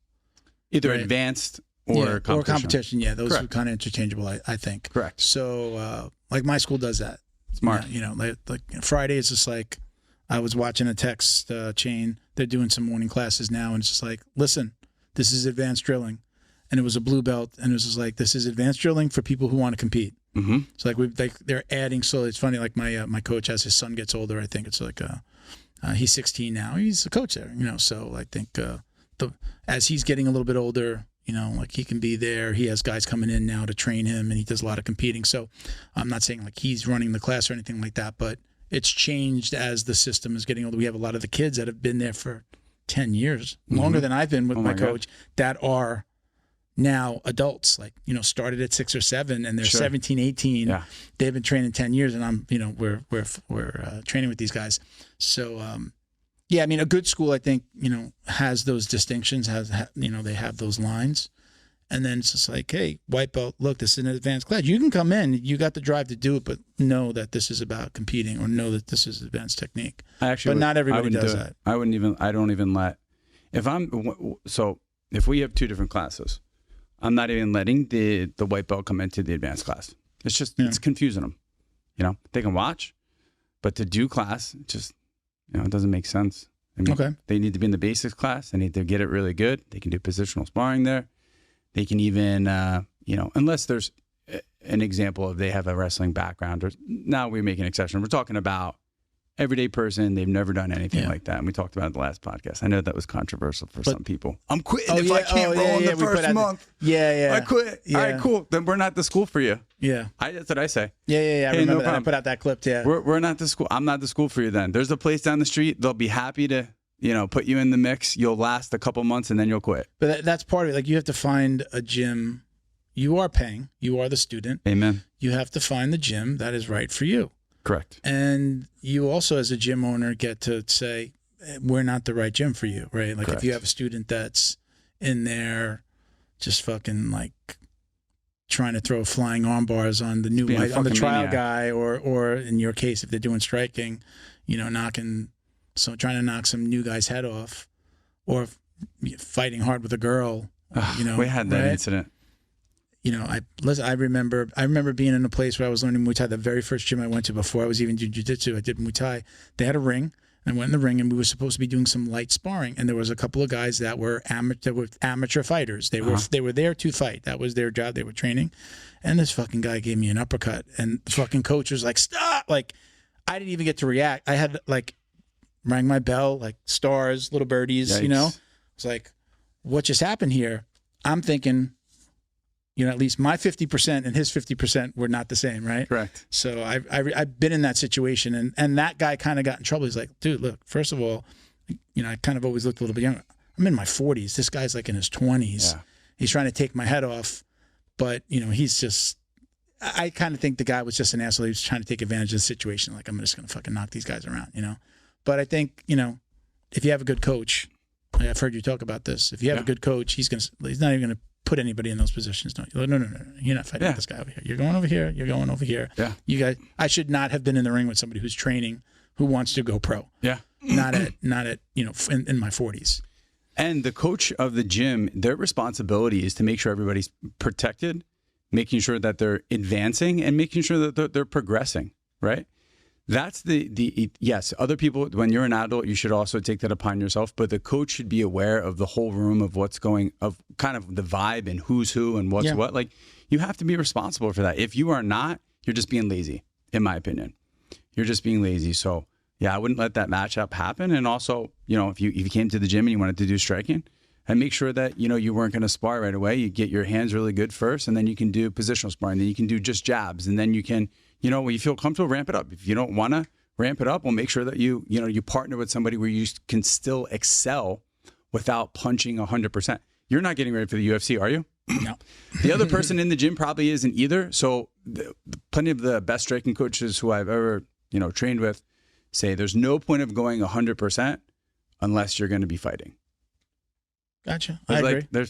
Either advanced or competition. Or competition, yeah. Those Correct. are kind of interchangeable, I think. Correct. So, like my school does that. Smart. You know, like Friday is just like, I was watching a text chain. They're doing some morning classes now, and it's just like, listen, this is advanced drilling. And it was a blue belt, and it was just like, this is advanced drilling for people who want to compete. Mm-hmm. So like they're adding slowly. It's funny, like my coach, as his son gets older, I think it's like he's 16 now. He's a coach there, you know. So I think as he's getting a little bit older, you know, like he can be there. He has guys coming in now to train him, and he does a lot of competing. So I'm not saying like he's running the class or anything like that, but it's changed as the system is getting older. We have a lot of the kids that have been there for 10 years, longer than I've been with my coach, that are now adults, like, you know, started at 6 or 7 and they're 17, 18. Yeah. They've been training 10 years, and I'm, you know, we're training with these guys. So, yeah, I mean, a good school, I think, you know, has those distinctions, you know, they have those lines. And then it's just like, hey, white belt, look, this is an advanced class. You can come in, you got the drive to do it, but know that this is about competing, or know that this is advanced technique. But not everybody does that. I don't even let, if we have 2 different classes, I'm not even letting the white belt come into the advanced class. It's just, it's confusing them. You know, they can watch, but to do class, just, you know, it doesn't make sense. I mean, they need to be in the basics class. They need to get it really good. They can do positional sparring there. They can even, you know, unless there's an example of they have a wrestling background, or now we make an exception. We're talking about everyday person. They've never done anything like that. And we talked about it in the last podcast. I know that was controversial for some people. I'm quitting if I can't roll in the first month. I quit. All right, cool. Then we're not the school for you. Yeah. That's what I say. Yeah. I hey, remember no that. I put out that clip. Yeah. We're not the school. I'm not the school for you then. There's a place down the street. They'll be happy to, you know, put you in the mix. You'll last a couple months and then you'll quit. But that's part of it. Like, you have to find a gym. You are paying. You are the student. Amen. You have to find the gym that is right for you. Correct. And you also, as a gym owner, get to say, we're not the right gym for you, right? Like, if you have a student that's in there just fucking like trying to throw flying arm bars on the new on the trial guy, or in your case, if they're doing striking, you know, trying to knock some new guy's head off, or fighting hard with a girl, you know. We had that incident. You know, I remember being in a place where I was learning Muay Thai. The very first gym I went to before I was even doing Jiu-Jitsu, I did Muay Thai. They had a ring. I went in the ring, and we were supposed to be doing some light sparring. And there was a couple of guys that were amateur fighters. They were there to fight. That was their job. They were training. And this fucking guy gave me an uppercut. And the fucking coach was like, stop! Like, I didn't even get to react. I had, like, rang my bell, like stars, little birdies, Yikes. You know? It's like, what just happened here? I'm thinking, you know, at least my 50% and his 50% were not the same, right? Correct. So I've been in that situation, and that guy kind of got in trouble. He's like, dude, look, first of all, you know, I kind of always looked a little bit younger. I'm in my 40s. This guy's like in his 20s. Yeah. He's trying to take my head off, but, you know, he's just, I kind of think the guy was just an asshole. He was trying to take advantage of the situation. Like, I'm just going to fucking knock these guys around, you know? But I think, you know, if you have a good coach, I've heard you talk about this. If you have a good coach, he's not even going to put anybody in those positions. No, you're not fighting with this guy over here. You're going over here. You're going over here. Yeah. You guys, I should not have been in the ring with somebody who's training, who wants to go pro. Yeah. Not at you know, in my 40s. And the coach of the gym, their responsibility is to make sure everybody's protected, making sure that they're advancing, and making sure that they're progressing, right? That's yes, other people, when you're an adult, you should also take that upon yourself, but the coach should be aware of the whole room, of what's going, of kind of the vibe and who's who and what's what. Like, you have to be responsible for that. If you are not, you're just being lazy, in my opinion. You're just being lazy. So yeah, I wouldn't let that matchup happen. And also, you know, if you came to the gym and you wanted to do striking, and make sure that, you know, you weren't going to spar right away. You get your hands really good first, and then you can do positional sparring. Then you can do just jabs, and then you can when you feel comfortable, ramp it up. If you don't want to ramp it up, well, make sure that you partner with somebody where you can still excel without punching 100%. You're not getting ready for the UFC, are you? No. The other person in the gym probably isn't either. So plenty of the best striking coaches who I've ever, trained with say there's no point of going 100% unless you're going to be fighting. Gotcha. I agree.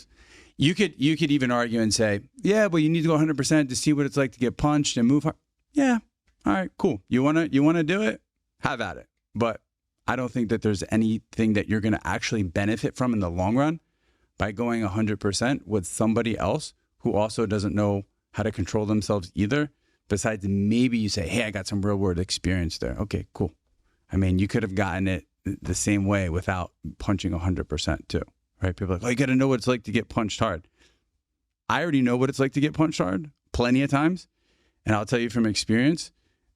You could even argue and say, yeah, well, you need to go 100% to see what it's like to get punched and move hard. Yeah. All right, cool. You want to do it? Have at it. But I don't think that there's anything that you're going to actually benefit from in the long run by going 100% with somebody else who also doesn't know how to control themselves either. Besides, maybe you say, hey, I got some real world experience there. Okay, cool. I mean, you could have gotten it the same way without punching 100% too, right? People are like, oh, you got to know what it's like to get punched hard. I already know what it's like to get punched hard plenty of times. And I'll tell you from experience,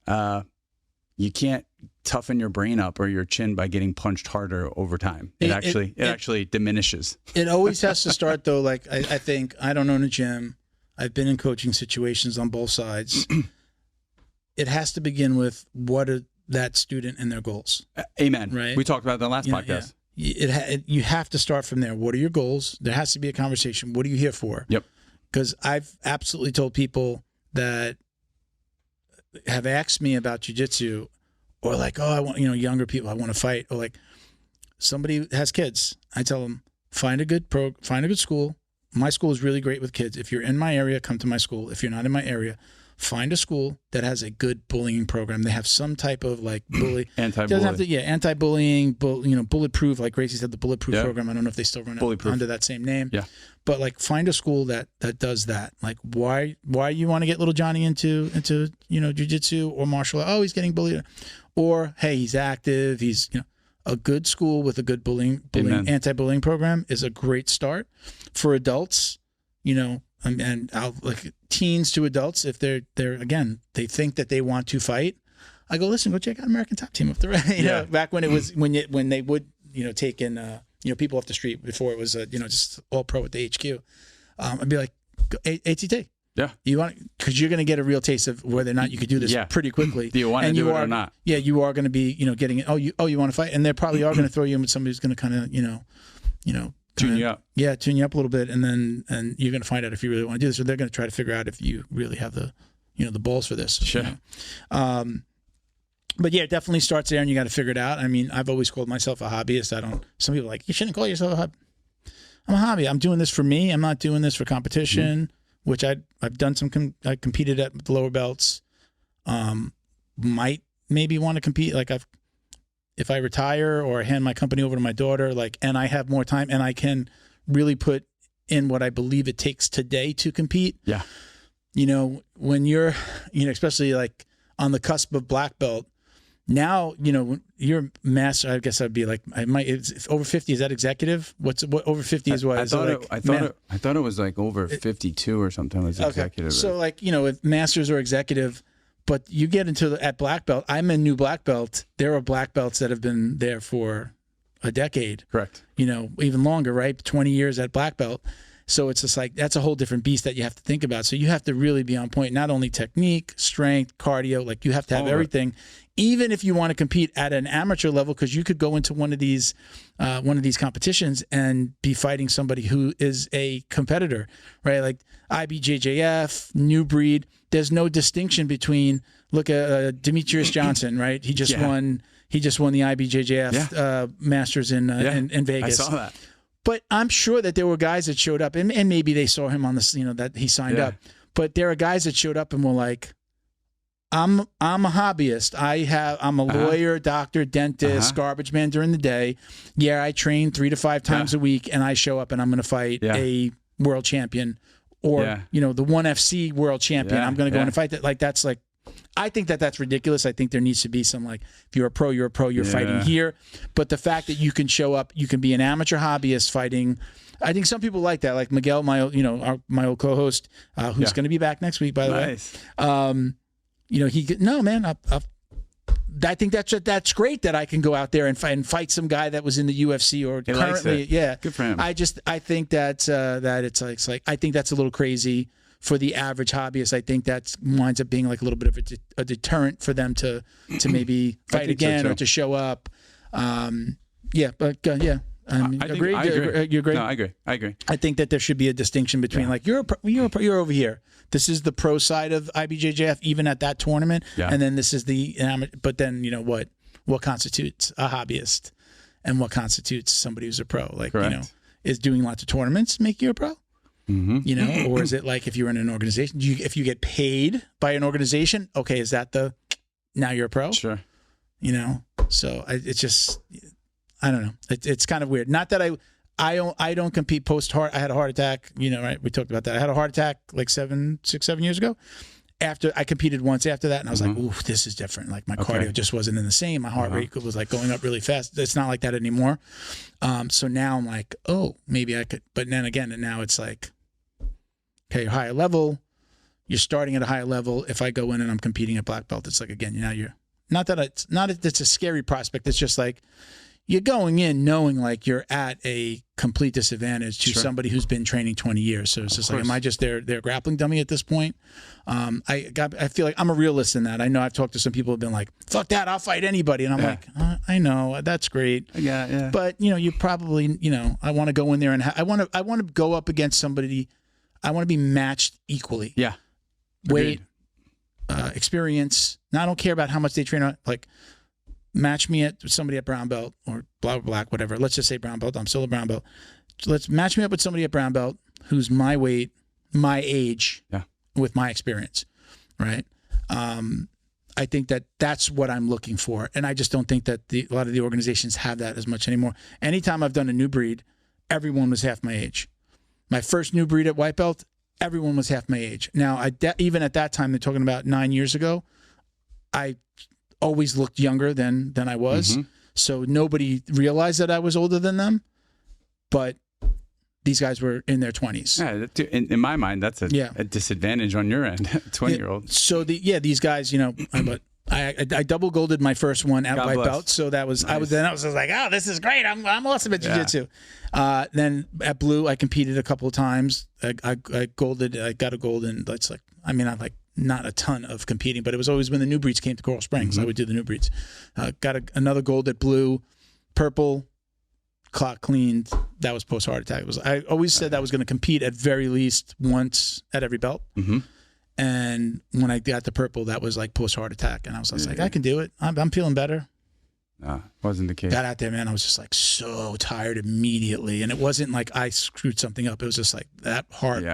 you can't toughen your brain up or your chin by getting punched harder over time. It actually diminishes. It always has to start though. Like I think I don't own a gym. I've been in coaching situations on both sides. It has to begin with what are that student and their goals. Amen. Right. We talked about that last podcast. Yeah. You have to start from there. What are your goals? There has to be a conversation. What are you here for? Yep. Because I've absolutely told people that have asked me about jiu-jitsu, or like, oh, I want, younger people, I want to fight, or like somebody has kids. I tell them, find a good school. My school is really great with kids. If you're in my area, come to my school. If you're not in my area, find a school that has a good bullying program. They have some type of like anti-bullying. Anti-bullying, bulletproof. Like Gracie said, the bulletproof program. I don't know if they still run it under that same name. Yeah. But like, find a school that does that. Like, why you want to get little Johnny into jiu-jitsu or martial art? Oh, he's getting bullied. Or hey, he's active. He's a good school with a good bullying anti-bullying program is a great start for adults. And I'll like teens to adults, if they're again, they think that they want to fight. I go, listen, go check out American Top Team up the road. Back when it was when they would take in people off the street before it was just all pro at the HQ. I'd be like, ATT. Yeah, you want, because you're going to get a real taste of whether or not you could do this pretty quickly. Do you want to do it or not? Yeah, you are going to be getting it. You want to fight, and they probably are going to throw you in with somebody who's going to kind of tune you up. Yeah, tune you up a little bit, and you're going to find out if you really want to do this. So they're going to try to figure out if you really have the the balls for this. Sure. But yeah, it definitely starts there, and you got to figure it out. I mean, I've always called myself a hobbyist. Some people are like, you shouldn't call yourself a hobby. I'm a hobby. I'm doing this for me. I'm not doing this for competition. Which I've done some. I competed at the lower belts. Might maybe want to compete. Like if I retire or hand my company over to my daughter, and I have more time and I can really put in what I believe it takes today to compete. Yeah. When you're, especially like on the cusp of black belt. Now, you're master. I guess I'd be like, it's over 50. Is that executive? What over 50 is what? I thought it was like over 52 or something. Was executive. Okay. So if masters or executive, but you get into at black belt. I'm a new black belt. There are black belts that have been there for a decade. Correct. Even longer, right? 20 years at black belt. So it's just like, that's a whole different beast that you have to think about. So you have to really be on point, not only technique, strength, cardio, like you have to have everything. Even if you want to compete at an amateur level, because you could go into one of these competitions and be fighting somebody who is a competitor, right? Like IBJJF, new breed. There's no distinction between, look at Demetrius Johnson, right? He just won the IBJJF Masters in Vegas. I saw that. But I'm sure that there were guys that showed up, and maybe they saw him on this, that he signed up. But there are guys that showed up and were like, I'm a hobbyist. I'm a lawyer, doctor, dentist, garbage man during the day. Yeah, I train 3 to 5 times a week, and I show up and I'm going to fight a world champion or the 1FC world champion. I'm going to go in and fight that. Like, that's like, I think that's ridiculous. I think there needs to be some, like, if you're a pro, you're a pro, you're fighting here. But the fact that you can show up, you can be an amateur hobbyist fighting. I think some people like that, like Miguel, my old co-host, who's going to be back next week, by the way. I think that's great that I can go out there and fight some guy that was in the UFC or he currently. Yeah, good for him. I think that it's like I think that's a little crazy for the average hobbyist, I think that winds up being like a little bit of a deterrent for them to maybe fight again or to show up. Yeah, but yeah. Agree? You agree? No, I agree. I think that there should be a distinction between like you're over here. This is the pro side of IBJJF, even at that tournament, and then this is the. But then you know what constitutes a hobbyist, and what constitutes somebody who's a pro. Like Correct. you know, is doing lots of tournaments make you a pro? You know, or is it like if you're in an organization, if you get paid by an organization, okay, is that now you're a pro? Sure. You know, so it's just. I don't know. It's kind of weird. Not that I don't compete post-heart. I had a heart attack. You know, right? We talked about that. I had a heart attack like 7 years ago. After I competed once after that, and I was like, "Ooh, this is different." Like my cardio just wasn't in the same. My heart rate was like going up really fast. It's not like that anymore. So now I'm like, "Oh, maybe I could." But then again, and now it's like, okay, you're higher level. You're starting at a higher level. If I go in and I'm competing at black belt, it's like again, now you're not it's a scary prospect. It's just like. You're going in knowing like you're at a complete disadvantage to somebody who's been training 20 years. So it's just like, am I just their grappling dummy at this point? I feel like I'm a realist in that. I know I've talked to some people who've been like, fuck that, I'll fight anybody. And I'm like, I know, that's great. Yeah. But, you know, you probably, you know, I want to go in there and I want to go up against somebody. I want to be matched equally. Yeah. Weight, experience. Now, I don't care about how much they train. Like, match me at somebody at brown belt or black, whatever. Let's just say brown belt. I'm still a brown belt. Let's match me up with somebody at brown belt who's my weight, my age, with my experience, right? I think that that's what I'm looking for, and I just don't think that a lot of the organizations have that as much anymore. Anytime I've done a new breed, everyone was half my age. My first new breed at white belt, everyone was half my age. Now, even at that time, they're talking about 9 years ago, I always looked younger than I was. So nobody realized that I was older than them, but these guys were in their 20s. Yeah, in my mind, that's a disadvantage on your end, 20-year-old. So these guys, you know, but I double golded my first one at white belt, so that was nice. I was like, oh, this is great. I'm awesome at jiu-jitsu. Then at blue, I competed a couple of times. I golded. I got a gold, and that's like, I mean, I like. Not a ton of competing, but it was always when the new breeds came to Coral Springs. I would do the new breeds. Got another gold at blue, purple, clock cleaned. That was post heart attack. I always said that I was going to compete at very least once at every belt. And when I got the purple, that was like post heart attack, and I was like, I can do it. I'm feeling better. No, wasn't the case. Got out there, man. I was just like so tired immediately, and it wasn't like I screwed something up. It was just like that heart.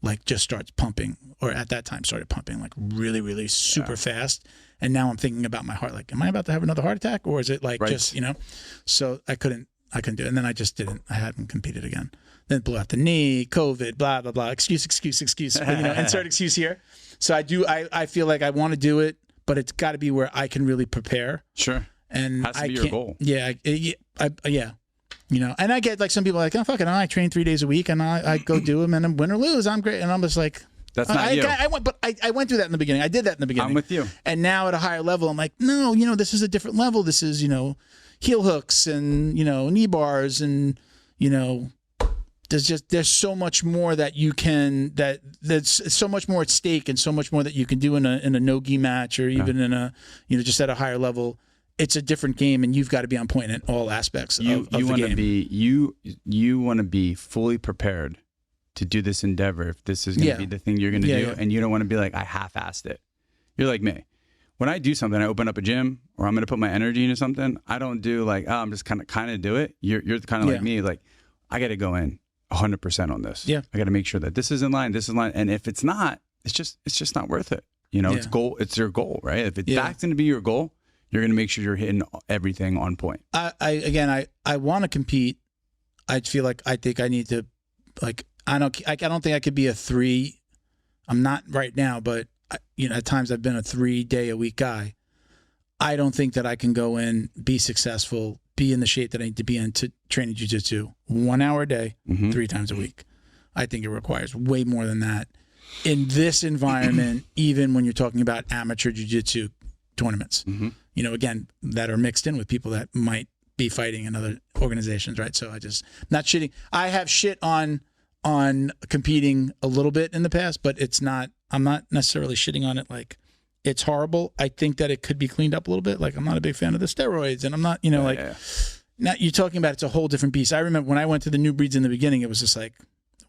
Like just starts pumping, or at that time started pumping like really, really super fast. And now I'm thinking about my heart, like, am I about to have another heart attack, or is it like just, you know? So I couldn't do it. And then I just didn't. I hadn't competed again. Then blew out the knee, COVID, blah blah blah. Excuse. But, you know, insert excuse here. So I feel like I want to do it, but it's got to be where I can really prepare. Sure. And has to be your goal. Yeah. You know, and I get like some people are like, oh, fucking, I train 3 days a week and I go do them, and win or lose, I'm great. And I'm just like, that's not you. I went through that in the beginning. I did that in the beginning. I'm with you. And now at a higher level, I'm like, no, you know, this is a different level. This is, you know, heel hooks and, you know, knee bars, and, you know, there's so much more that you can, there's so much more at stake, and so much more that you can do in a no-gi match, or even in a, you know, just at a higher level. It's a different game, and you've got to be on point in all aspects of the game. You want to be fully prepared to do this endeavor if this is going to be the thing you're going to do, and you don't want to be like, I half-assed it. You're like me. When I do something, I open up a gym, or I'm going to put my energy into something, I don't do like, oh, I'm just kind of do it. You're kind of like me, like, I got to go in 100% on this. I got to make sure that this is in line, and if it's not, it's just not worth it. You know, it's your goal, right? If that's going to be your goal, you're going to make sure you're hitting everything on point. I want to compete. I feel like I think I need to, like, I don't think I could be a 3. I'm not right now, but you know, at times I've been a 3-day-a-week guy. I don't think that I can go in, be successful, be in the shape that I need to be in to training jiu-jitsu 1 hour a day, 3 times a week. I think it requires way more than that in this environment, even when you're talking about amateur jiu-jitsu tournaments. You know, again, that are mixed in with people that might be fighting in other organizations, right? So I just, not shitting. I have shit on on competing a little bit in the past, but it's not. I'm not necessarily shitting on it like it's horrible. I think that it could be cleaned up a little bit. Like I'm not a big fan of the steroids, and I'm not, Now you're talking about it's a whole different beast. I remember when I went to the new breeds in the beginning, it was just like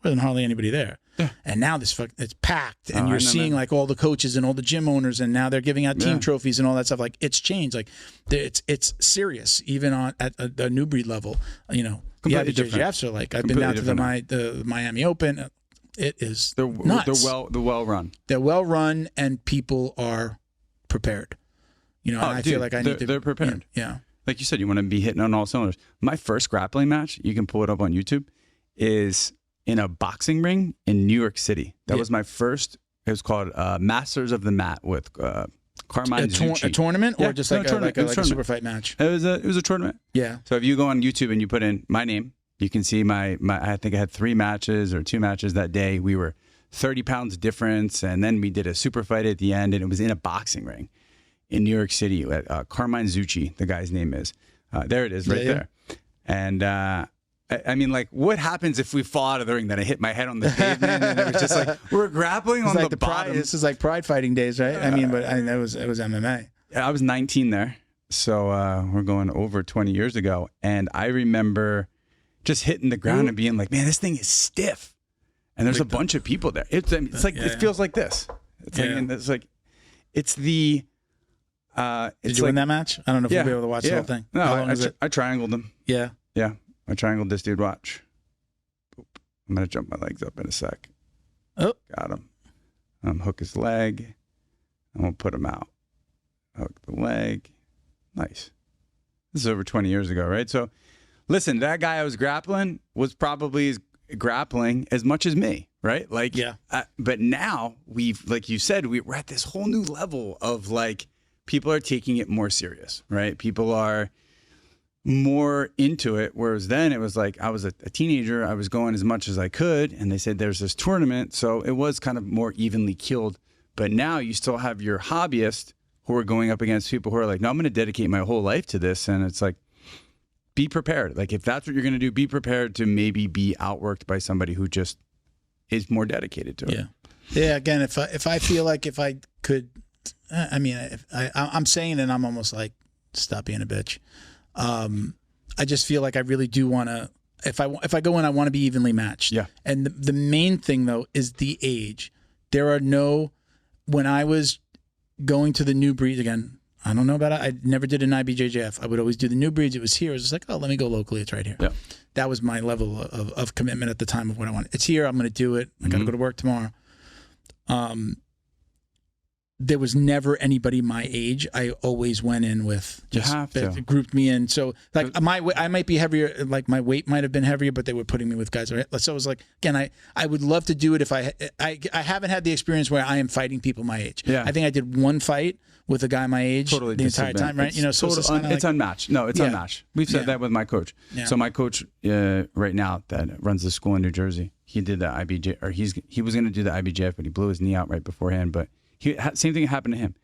there wasn't hardly anybody there. Yeah. And now it's packed, and you're seeing like all the coaches and all the gym owners, and now they're giving out team trophies and all that stuff. Like it's changed. Like it's serious, even at the new breed level. The JJFs are like I've been down to the Miami Open. It is nuts. They're well run. They're well run, and people are prepared. And I feel like I need to. They're prepared. Yeah. Like you said, you want to be hitting on all cylinders. My first grappling match, you can pull it up on YouTube, is in a boxing ring in New York City. That was my first. It was called Masters of the Mat with Carmine Zucchi. A tournament or just like a super fight match? It was a tournament. Yeah. So if you go on YouTube and you put in my name, you can see my I think I had 3 matches or 2 matches that day. We were 30 pounds difference, and then we did a super fight at the end, and it was in a boxing ring in New York City. Carmine Zucchi, the guy's name is. There it is, right there. And I mean, like, what happens if we fall out of the ring? Then I hit my head on the pavement, and it was just like we're grappling on the bottom. This is like pride fighting days, right? But it was MMA. I was 19 there, so we're going over 20 years ago, and I remember just hitting the ground and being like, "Man, this thing is stiff," and there's a bunch of people there. It's like it feels like this. It's the. Did you win that match? I don't know if we'll be able to watch the whole thing. No, I triangled him. Yeah. Yeah. I triangled this dude. Watch. Boop. I'm going to jump my legs up in a sec. Oh. Got him. Hook his leg. I'm going to put him out. Hook the leg. Nice. This is over 20 years ago, right? So, listen, that guy I was grappling was probably grappling as much as me, right? Like, but now like you said, we're at this whole new level of like, people are taking it more serious, right? People are more into it. Whereas then it was like, I was a teenager. I was going as much as I could. And they said, there's this tournament. So it was kind of more evenly keeled. But now you still have your hobbyists who are going up against people who are like, no, I'm going to dedicate my whole life to this. And it's like, be prepared. Like, if that's what you're going to do, be prepared to maybe be outworked by somebody who just is more dedicated to it. Yeah. Yeah. Again, if I feel like if I could, I mean, I'm saying it and I'm almost like, stop being a bitch. I just feel like I really do want to, if I go in, I want to be evenly matched. Yeah. And the main thing though is the age. When I was going to the new breeds again, I don't know about it. I never did an IBJJF. I would always do the new breeds. It was here. It was just like, oh, let me go locally. It's right here. Yeah. That was my level of commitment at the time of what I wanted. It's here. I'm going to do it. I got to go to work tomorrow. There was never anybody my age. I always went in with grouped me in. So like I might be heavier, like my weight might have been heavier, but they were putting me with guys. So it was like, again, I would love to do it if I haven't had the experience where I am fighting people my age. Yeah. I think I did one fight with a guy my age the entire time, right? It's unmatched. No, it's unmatched. We've said that with my coach. Yeah. So my coach right now that runs the school in New Jersey, he did the IBJ, or he was going to do the IBJF, but he blew his knee out right beforehand. But same thing happened to him.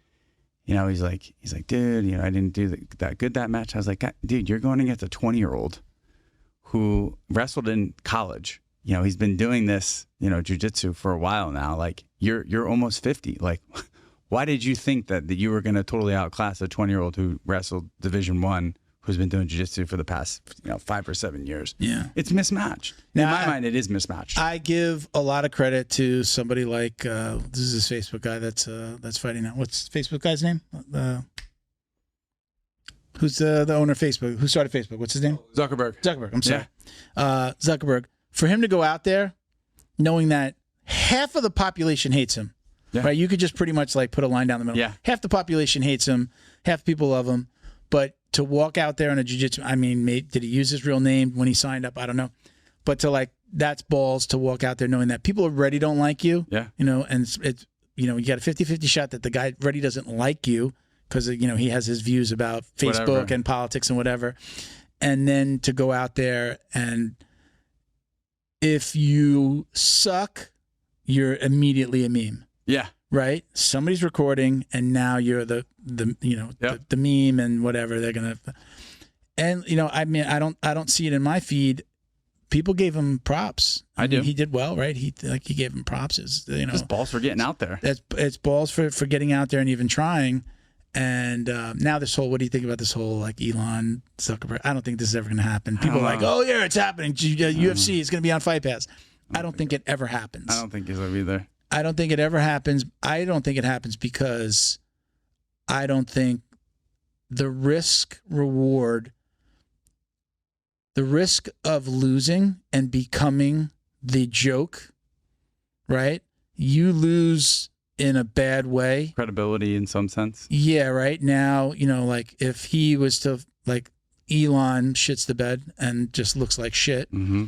He's like, dude, I didn't do that good that match. I was like, dude, you're going against a 20-year-old who wrestled in college. He's been doing this, jiu-jitsu for a while now. Like, you're almost 50. Like, why did you think that you were going to totally outclass a 20-year-old who wrestled Division I, who's been doing jiu-jitsu for the past 5 or 7 years? Yeah, it's mismatched. Now, in my mind, it is mismatched. I give a lot of credit to somebody like this is this Facebook guy that's fighting now. What's the Facebook guy's name? Who's the owner of Facebook? Who started Facebook? What's his name? Zuckerberg. I'm sorry. Yeah. Zuckerberg. For him to go out there, knowing that half of the population hates him. Yeah. Right, you could just pretty much like put a line down the middle. Yeah. Half the population hates him, half the people love him. But to walk out there on a jiu-jitsu, I mean, did he use his real name when he signed up? I don't know. But that's balls to walk out there knowing that people already don't like you. Yeah. And it's you got a 50-50 shot that the guy already doesn't like you because he has his views about Facebook and politics and whatever. And then to go out there and if you suck, you're immediately a meme. Yeah. Right. Somebody's recording, and now you're the meme and whatever they're gonna. And I mean, I don't see it in my feed. people gave him props. I do. He did well, right? He gave him props. His balls for getting out there. It's balls for getting out there and even trying. And now this whole, what do you think about this whole like Elon Zuckerberg? I don't think this is ever going to happen. People are like, oh yeah, it's happening. UFC is going to be on Fight Pass. I don't think it ever happens. I don't think so either. I don't think it ever happens. I don't think it happens because I don't think the risk of losing and becoming the joke, right? You lose in a bad way. Credibility in some sense. Yeah, right. Now, like if he was to, like, Elon shits the bed and just looks like shit. Mm-hmm.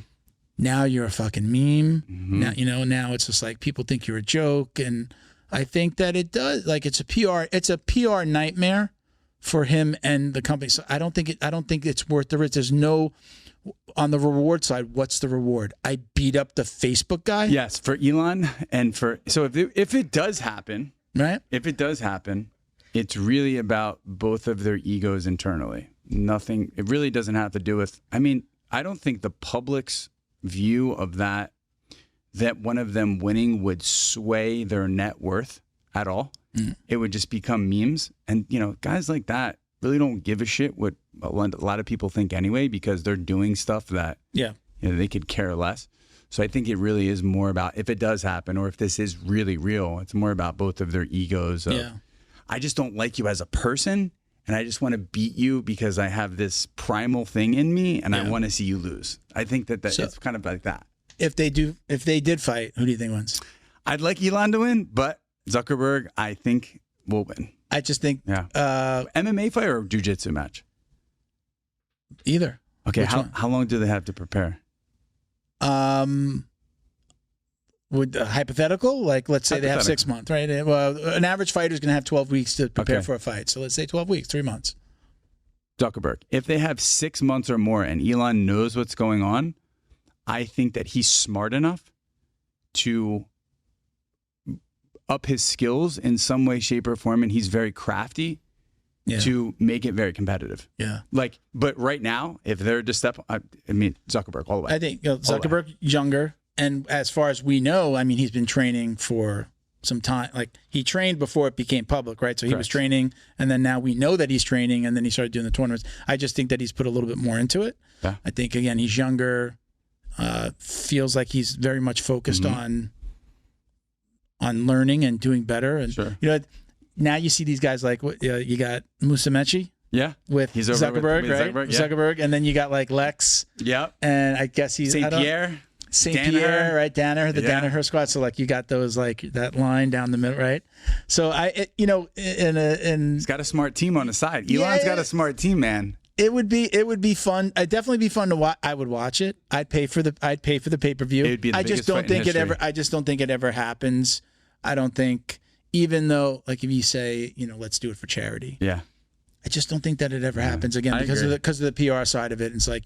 Now you're a fucking meme. Mm-hmm. Now it's just like people think you're a joke. And I think that it does, like, it's a PR nightmare for him and the company. So I don't think it's worth the risk. There's no, on the reward side, what's the reward? I beat up the Facebook guy? Yes, for Elon and so if it does happen, right? If it does happen, it's really about both of their egos internally. Nothing, it really doesn't have to do with, I mean, I don't think the public's view of that one of them winning would sway their net worth at all. It would just become memes. And, guys like that really don't give a shit what a lot of people think anyway, because they're doing stuff that they could care less. So I think it really is more about, if it does happen or if this is really real, it's more about both of their egos. I just don't like you as a person, and I just want to beat you because I have this primal thing in me, and I want to see you lose. I think that it's kind of like that. If they did fight, who do you think wins? I'd like Elon to win, but Zuckerberg, I think, will win. I just think MMA fight or jiu-jitsu match? Either. Okay, how long do they have to prepare? Would hypothetical, like, let's say they have 6 months, right? Well, an average fighter is going to have 12 weeks to prepare for a fight. So let's say 12 weeks, 3 months. Zuckerberg, if they have 6 months or more and Elon knows what's going on, I think that he's smart enough to up his skills in some way, shape, or form, and he's very crafty to make it very competitive. Yeah. But right now, if they're to step, I mean, Zuckerberg all the way. I think Zuckerberg younger, and as far as we know, I mean, he's been training for some time. Like, he trained before it became public, right? So he was training, and then now we know that he's training, and then he started doing the tournaments. I just think that he's put a little bit more into it. Yeah. I think, again, he's younger, feels like he's very much focused on learning and doing better. And now you see these guys like you got Musumeci. Yeah. With Zuckerberg, right? Zuckerberg. And then you got like Lex. Yeah. And I guess he's St. Pierre, right? Danaher, the Danaher squad. So like you got those, like that line down the middle, right? So he's got a smart team on the side. Elon's got a smart team, man. It would be fun. It'd definitely be fun to watch. I would watch it. I'd pay for the pay-per-view. It'd be the biggest fight in history. I just don't think it ever happens. I don't think, even though, like, if you say, let's do it for charity. Yeah. I just don't think that it ever happens again because of the PR side of it. It's like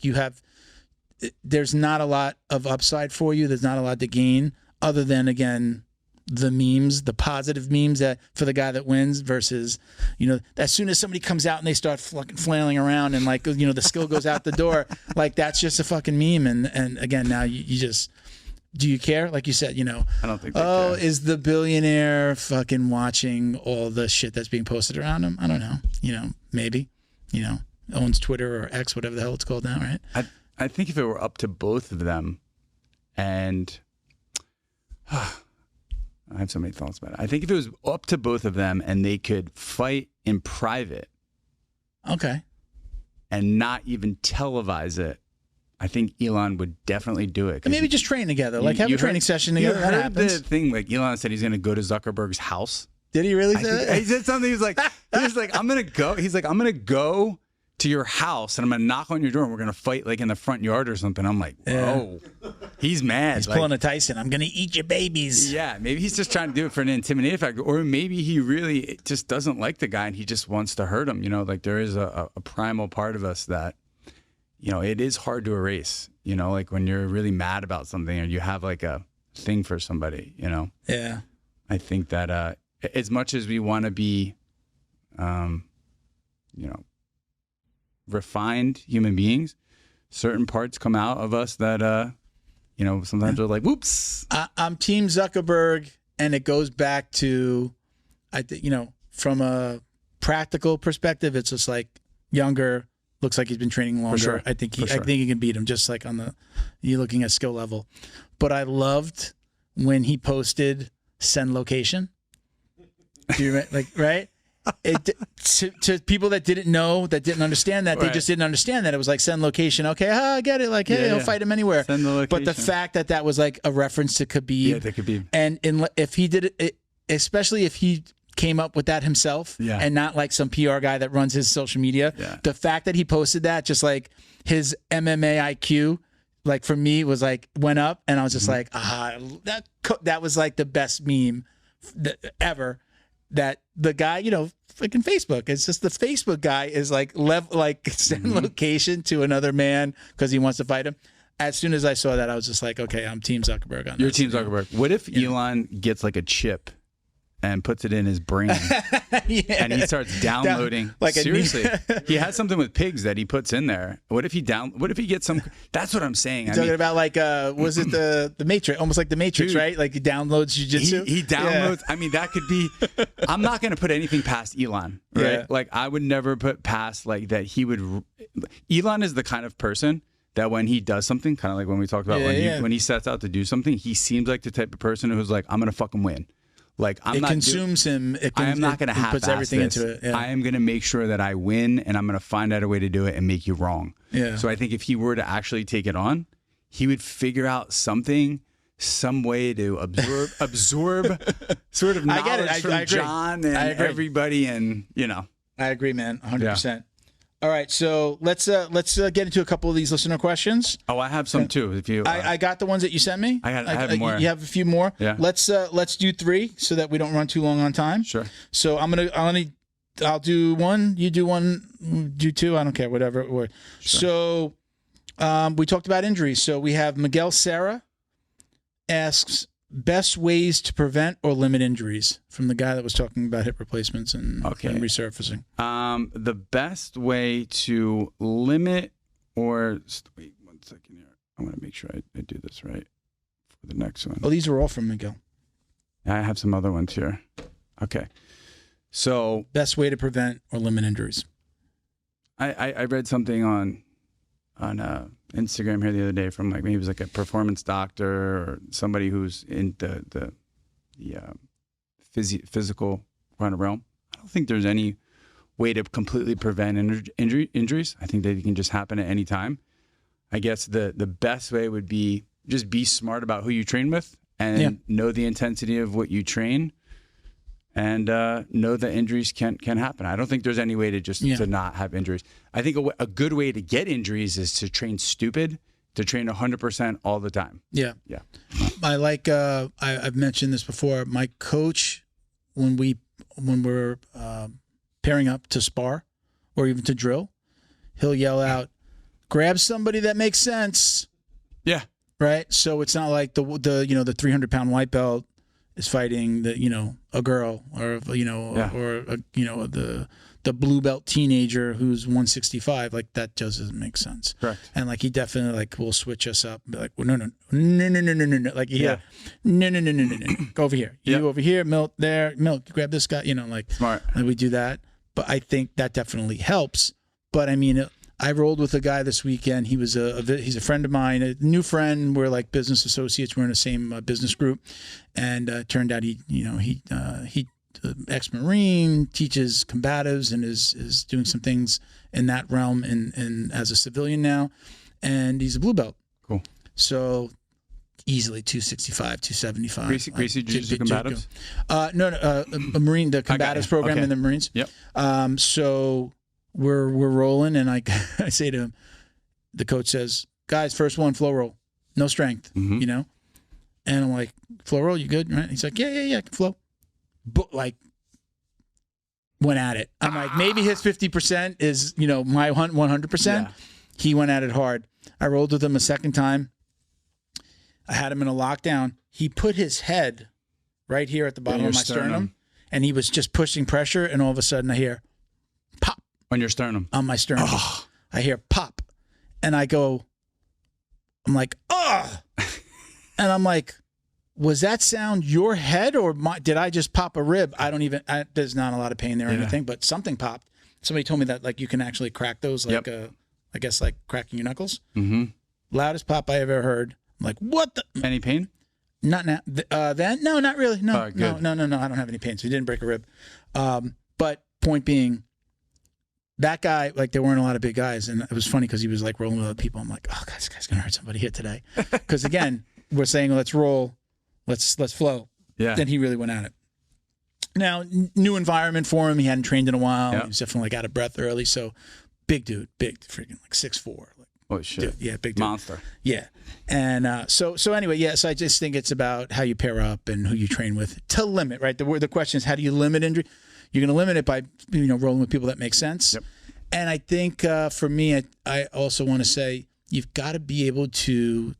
there's not a lot of upside for you. There's not a lot to gain other than, again, the memes, the positive memes that for the guy that wins versus, as soon as somebody comes out and they start fucking flailing around and, like, the skill goes out the door, like, that's just a fucking meme. And again, now you just, do you care? Like you said, I don't think they care. Is the billionaire fucking watching all the shit that's being posted around him? I don't know. Maybe, owns Twitter or X, whatever the hell it's called now, right? I think if it were up to both of them, and I have so many thoughts about it. I think if it was up to both of them and they could fight in private. Okay. And not even televise it, I think Elon would definitely do it. And maybe just train together, like have a training session together. You heard the thing, like Elon said he's going to go to Zuckerberg's house. Did he really say that? He said something. He was like, I'm going to go. He's like, I'm going to go to your house and I'm going to knock on your door and we're going to fight like in the front yard or something. I'm like, whoa, he's mad. He's pulling a Tyson. I'm going to eat your babies. Yeah, maybe he's just trying to do it for an intimidating factor, or maybe he really just doesn't like the guy and he just wants to hurt him. Like there is a primal part of us that, it is hard to erase. Like when you're really mad about something or you have like a thing for somebody, Yeah. I think that as much as we want to be, refined human beings, certain parts come out of us that, sometimes we're like, whoops. I'm Team Zuckerberg, and it goes back to, I think, from a practical perspective, it's just like younger, looks like he's been training longer. Sure. I think he can beat him, just like you're looking at skill level. But I loved when he posted send location. Do you right? To people that didn't know, that didn't understand that, they just didn't understand that. It was like send location. Okay, I get it. Like, hey, I'll fight him anywhere. Send the location. But the fact that was like a reference to Khabib. Yeah, to Khabib. And if he did it, especially if he came up with that himself and not like some PR guy that runs his social media, the fact that he posted that, just like his MMA IQ, like for me was like went up, and I was just like, that was like the best meme ever. That the guy, freaking Facebook. It's just the Facebook guy is like send location to another man because he wants to fight him. As soon as I saw that, I was just like, okay, I'm Team Zuckerberg on You're this. Team Zuckerberg. What if Elon gets like a chip and puts it in his brain and he starts downloading? Seriously, he has something with pigs that he puts in there. What if he gets some? That's what I'm saying. Talking about like, was it the Matrix? Almost like the Matrix, dude, right? Like he downloads Jiu-Jitsu. He downloads. Yeah. I mean, that could be. I'm not going to put anything past Elon, right? Yeah. Like I would never put past like that. Elon is the kind of person that when he does something, kind of like when we talked about when he sets out to do something, he seems like the type of person who's like, I'm going to fucking win. Like I am not going to puts everything this. Into it. Yeah. I am going to make sure that I win, and I'm going to find out a way to do it and make you wrong. Yeah. So I think if he were to actually take it on, he would figure out some way to absorb sort of knowledge from John and everybody, and I agree, man, 100%. All right, so let's get into a couple of these listener questions. Oh, I have some too. If you, I got the ones that you sent me. I have more. You have a few more. Yeah. Let's do 3 so that we don't run too long on time. Sure. So I'll do 1. You do 1. Do 2. I don't care. Whatever. Sure. So, we talked about injuries. So we have Miguel Serra asks best ways to prevent or limit injuries, from the guy that was talking about hip replacements and resurfacing. The best way to limit or wait 1 second here. I want to make sure I do this right for the next one. Oh, these are all from Miguel. I have some other ones here. Okay. So best way to prevent or limit injuries. I read something on Instagram here the other day from maybe it was like a performance doctor or somebody who's in the physical kind of realm. I don't think there's any way to completely prevent injuries. I think they can just happen at any time. I guess the best way would be just be smart about who you train with and know the intensity of what you train, and know that injuries can happen. I don't think there's any way to just to not have injuries. I think a good way to get injuries is to train stupid, to train 100% all the time. Yeah. Yeah. I like, I've mentioned this before. My coach, when we're pairing up to spar or even to drill, he'll yell out, grab somebody that makes sense. Yeah. Right. So it's not like the 300-pound white belt is fighting a girl or the blue belt teenager who's 165. Like that just doesn't make sense. Correct. And like he definitely will switch us up. Be like, well, no. Like no. Go over here. You over here. Milt there. Milt, grab this guy. Smart. And we do that. But I think that definitely helps. But I mean, I rolled with a guy this weekend. He was he's a friend of mine, a new friend. We're like business associates. We're in the same business group, and turned out he ex-Marine, teaches combatives, and is doing some things in that realm and as a civilian now, and he's a blue belt. Cool. So easily 265, 275. Greasy Jiu-Jitsu combatives? No, a Marine, the combatives program in the Marines. Yep. So we're rolling, and I say to him, the coach says, guys, first one, flow roll, no strength, and I'm like, flow roll, you good? Right? He's like, yeah, I can flow. But like, went at it. I'm like, maybe his 50% is, my 100%. Yeah. He went at it hard. I rolled with him a second time. I had him in a lockdown. He put his head right here at the bottom of my sternum, and he was just pushing pressure, and all of a sudden I hear pop. On your sternum? On my sternum. I hear pop. And I'm like, ugh. And I'm like, was that sound your head or did I just pop a rib? There's not a lot of pain there or anything, but something popped. Somebody told me that like you can actually crack those, like I guess like cracking your knuckles. Mm-hmm. Loudest pop I ever heard. I'm like, what the? Any pain? Not now. Then? No, not really. No, right, no. I don't have any pain. So he didn't break a rib. But point being, that guy, like there weren't a lot of big guys. And it was funny because he was like rolling with other people. I'm like, oh, God, this guy's going to hurt somebody here today. Because again, we're saying, let's roll. Let's flow. Yeah. Then he really went at it. Now, new environment for him. He hadn't trained in a while. Yep. He was definitely like out of breath early. So big dude, freaking like 6'4". Oh shit! Dude, yeah, big dude. Monster. Yeah, and so anyway, yes, I just think it's about how you pair up and who you train with to limit. Right. The question is, how do you limit injury? You're going to limit it by rolling with people that make sense. Yep. And I think for me, I also want to say you've got to be able to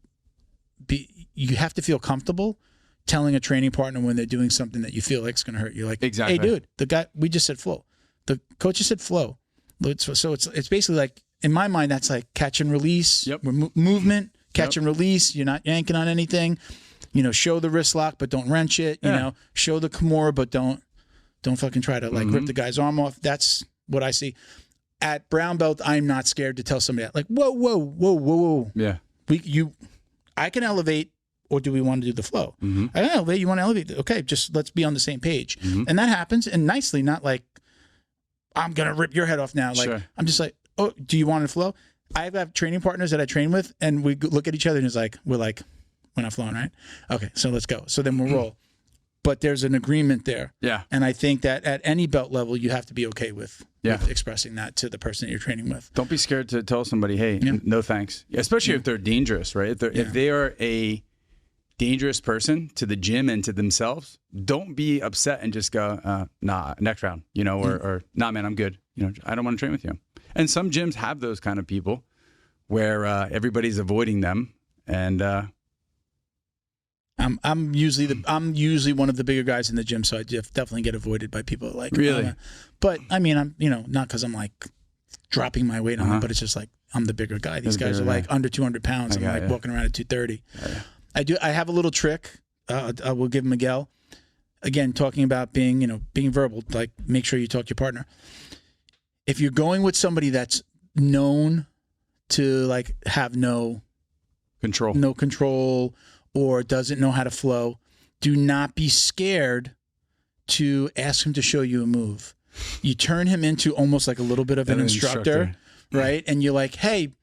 be. You have to feel comfortable telling a training partner when they're doing something that you feel like is going to hurt you. Like, exactly. Hey, dude, the guy we just said flow. The coach just said flow. So it's basically like. In my mind, that's like catch and release, movement, catch and release. You're not yanking on anything. Show the wrist lock, but don't wrench it. Show the Kimura, but don't fucking try to like rip the guy's arm off. That's what I see. At brown belt, I'm not scared to tell somebody that. Like, whoa. Yeah. I can elevate, or do we want to do the flow? Mm-hmm. I can elevate. You want to elevate? Okay, just let's be on the same page. Mm-hmm. And that happens, and nicely, not like I'm gonna rip your head off now. Like I'm just like. Oh, do you want to flow? I have training partners that I train with, and we look at each other and we're not flowing, right? Okay, so let's go. So then we'll roll. But there's an agreement there. Yeah. And I think that at any belt level, you have to be okay with expressing that to the person that you're training with. Don't be scared to tell somebody, hey, no thanks. Especially if they're dangerous, right? If they are a dangerous person to the gym and to themselves, don't be upset and just go, nah, next round, or nah, man, I'm good. I don't want to train with you. And some gyms have those kind of people where everybody's avoiding them, and I'm usually one of the bigger guys in the gym, so I definitely get avoided by people like really. But I mean, I'm not because I'm like dropping my weight on them, but it's just like I'm the bigger guy. These guys are like under 200 pounds. I'm like walking around at 230. Yeah. I have a little trick. I will give Miguel. Again, talking about being verbal. Like, make sure you talk to your partner. If you're going with somebody that's known to like have no control or doesn't know how to flow, do not be scared to ask him to show you a move. You turn him into almost like a little bit of an instructor, right? And you're like, hey,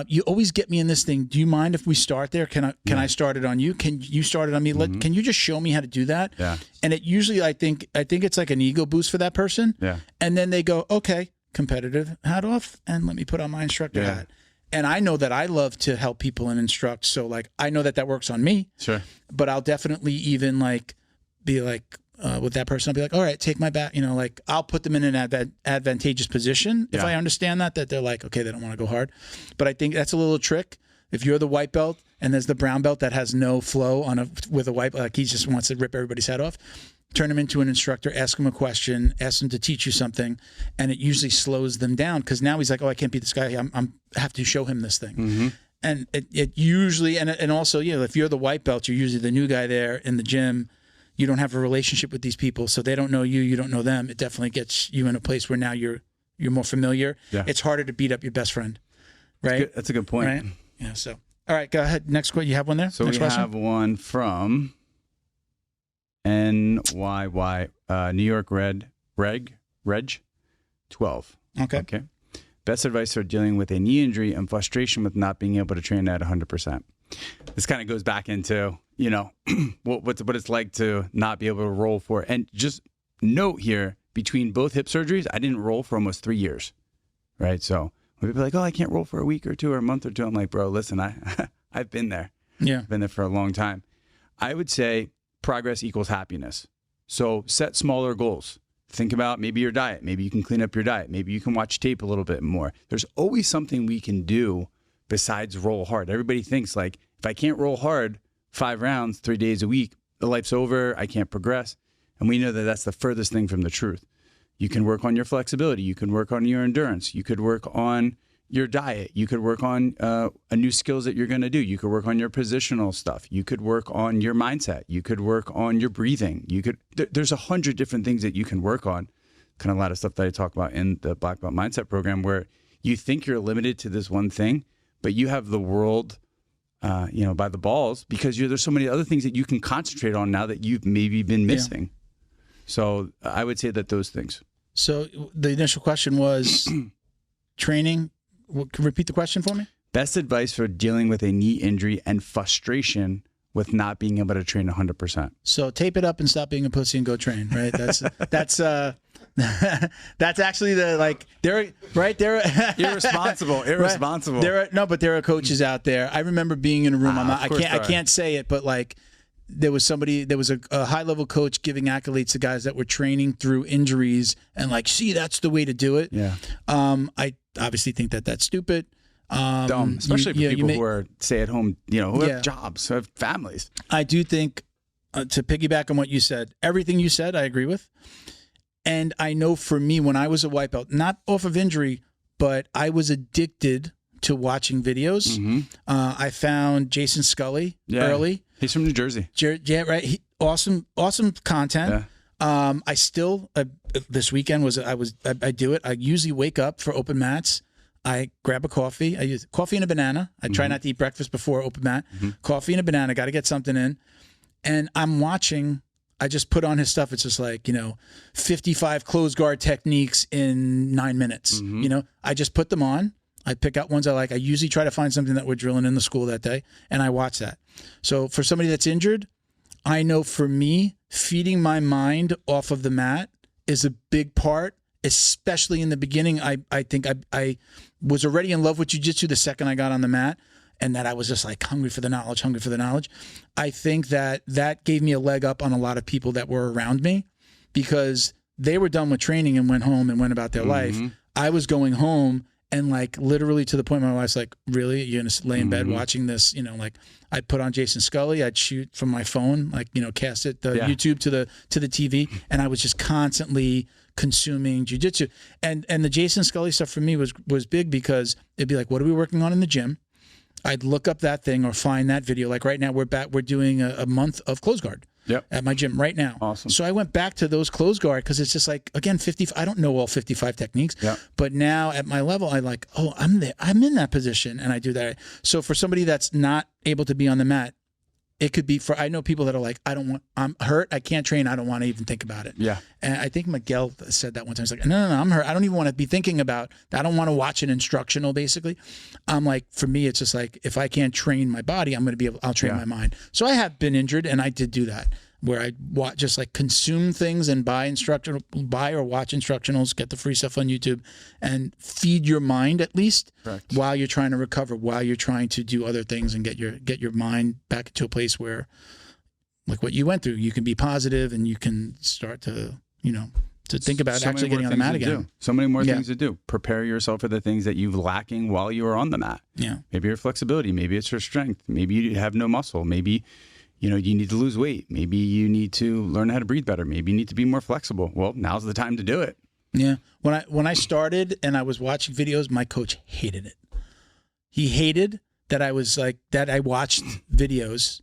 you always get me in this thing. Do you mind if we start there? Can I start it on you? Can you start it on me? Can you just show me how to do that? Yeah. And it usually, I think it's like an ego boost for that person. Yeah. And then they go, okay, competitive hat off, and let me put on my instructor hat. And I know that I love to help people and instruct. So like, I know that works on me. Sure. But I'll definitely even like be like, with that person, I'll be like, all right, take my back. Like I'll put them in an advantageous position if I understand that they're like, okay, they don't want to go hard. But I think that's a little trick. If you're the white belt and there's the brown belt that has no flow with a white, like he just wants to rip everybody's head off, turn him into an instructor, ask him a question, ask him to teach you something, and it usually slows them down because now he's like, oh, I can't beat this guy. I have to show him this thing. Mm-hmm. And it usually, and also, if you're the white belt, you're usually the new guy there in the gym. You don't have a relationship with these people, so they don't know you, you don't know them. It definitely gets you in a place where now you're more familiar. Yeah. It's harder to beat up your best friend, right? That's a good point. Right? Yeah. So, all right, go ahead. Next question. You have one there? So Next have one from NYY, New York Reg 12. Okay. Best advice for dealing with a knee injury and frustration with not being able to train at 100%. This kind of goes back into, what it's like to not be able to roll for. And just note here, between both hip surgeries, I didn't roll for almost 3 years, right? So when people are like, oh, I can't roll for a week or two or a month or two, I'm like, bro, listen, I've been there. Yeah. I've been there for a long time. I would say progress equals happiness. So set smaller goals. Think about maybe your diet. Maybe you can clean up your diet. Maybe you can watch tape a little bit more. There's always something we can do besides roll hard. Everybody thinks like, if I can't roll hard 5 rounds, 3 days a week, the life's over, I can't progress. And we know that that's the furthest thing from the truth. You can work on your flexibility. You can work on your endurance. You could work on your diet. You could work on new skills that you're going to do. You could work on your positional stuff. You could work on your mindset. You could work on your breathing. There's 100 different things that you can work on. Kind of a lot of stuff that I talk about in the Black Belt Mindset program, where you think you're limited to this one thing, but you have the world, by the balls, because there's so many other things that you can concentrate on now that you've maybe been missing. Yeah. So I would say that those things. So the initial question was training. Repeat the question for me. Best advice for dealing with a knee injury and frustration with not being able to train 100%. So tape it up and stop being a pussy and go train, right? That's that's actually they're right there. Irresponsible. Right? But there are coaches out there. I remember being in a room. I can't say it, but there was a high level coach giving accolades to guys that were training through injuries and see, that's the way to do it. Yeah. I obviously think that that's stupid. Dumb, especially for people who are stay at home, who have jobs, who have families. I do think, to piggyback on what you said, everything you said, I agree with. And I know for me, when I was a white belt, not off of injury, but I was addicted to watching videos. Mm-hmm. I found Jason Scully early. He's from New Jersey. Yeah, right. Awesome content. Yeah. I still this weekend I do it. I usually wake up for open mats. I grab a coffee. I use coffee and a banana. I try not to eat breakfast before open mat. Mm-hmm. Coffee and a banana. Got to get something in. And I'm watching. I just put on his stuff. It's just 55 close guard techniques in 9 minutes. Mm-hmm. I just put them on. I pick out ones I like. I usually try to find something that we're drilling in the school that day, and I watch that. So for somebody that's injured, I know for me, feeding my mind off of the mat is a big part, especially in the beginning. I think I was already in love with jiu-jitsu the second I got on the mat, and that I was just hungry for the knowledge. I think that gave me a leg up on a lot of people that were around me, because they were done with training and went home and went about their life. I was going home and literally to the point where my wife's like, really? You're going to lay in bed watching this? I'd put on Jason Scully. I'd shoot from my phone, cast it, YouTube to the TV. And I was just constantly consuming jiu-jitsu. And the Jason Scully stuff for me was big, because it'd be what are we working on in the gym? I'd look up that thing or find that video. Right now we're doing a month of close guard. Yep. At my gym right now. Awesome. So I went back to those close guard, because it's just again, 50. I don't know all 55 techniques, but now at my level, I'm there. I'm in that position, and I do that. So for somebody that's not able to be on the mat, it could be I know people that are I'm hurt. I can't train. I don't want to even think about it. Yeah. And I think Miguel said that one time. He's no, I'm hurt. I don't even want to be thinking about, I don't want to watch an instructional, basically. I'm for me, it's just if I can't train my body, I'll train my mind. So I have been injured, and I did do that, where I just consume things and buy or watch instructionals, get the free stuff on YouTube, and feed your mind at least. Correct. While you're trying to recover, while you're trying to do other things and get your mind back to a place where, what you went through, you can be positive and you can start to think about actually getting on the mat again. So many more things to do. Prepare yourself for the things that you've lacking while you are on the mat. Yeah. Maybe your flexibility. Maybe it's your strength. Maybe you have no muscle. Maybe you need to lose weight. Maybe you need to learn how to breathe better. Maybe you need to be more flexible. Well, now's the time to do it. Yeah. When I started and I was watching videos, my coach hated it. He hated that I was that I watched videos,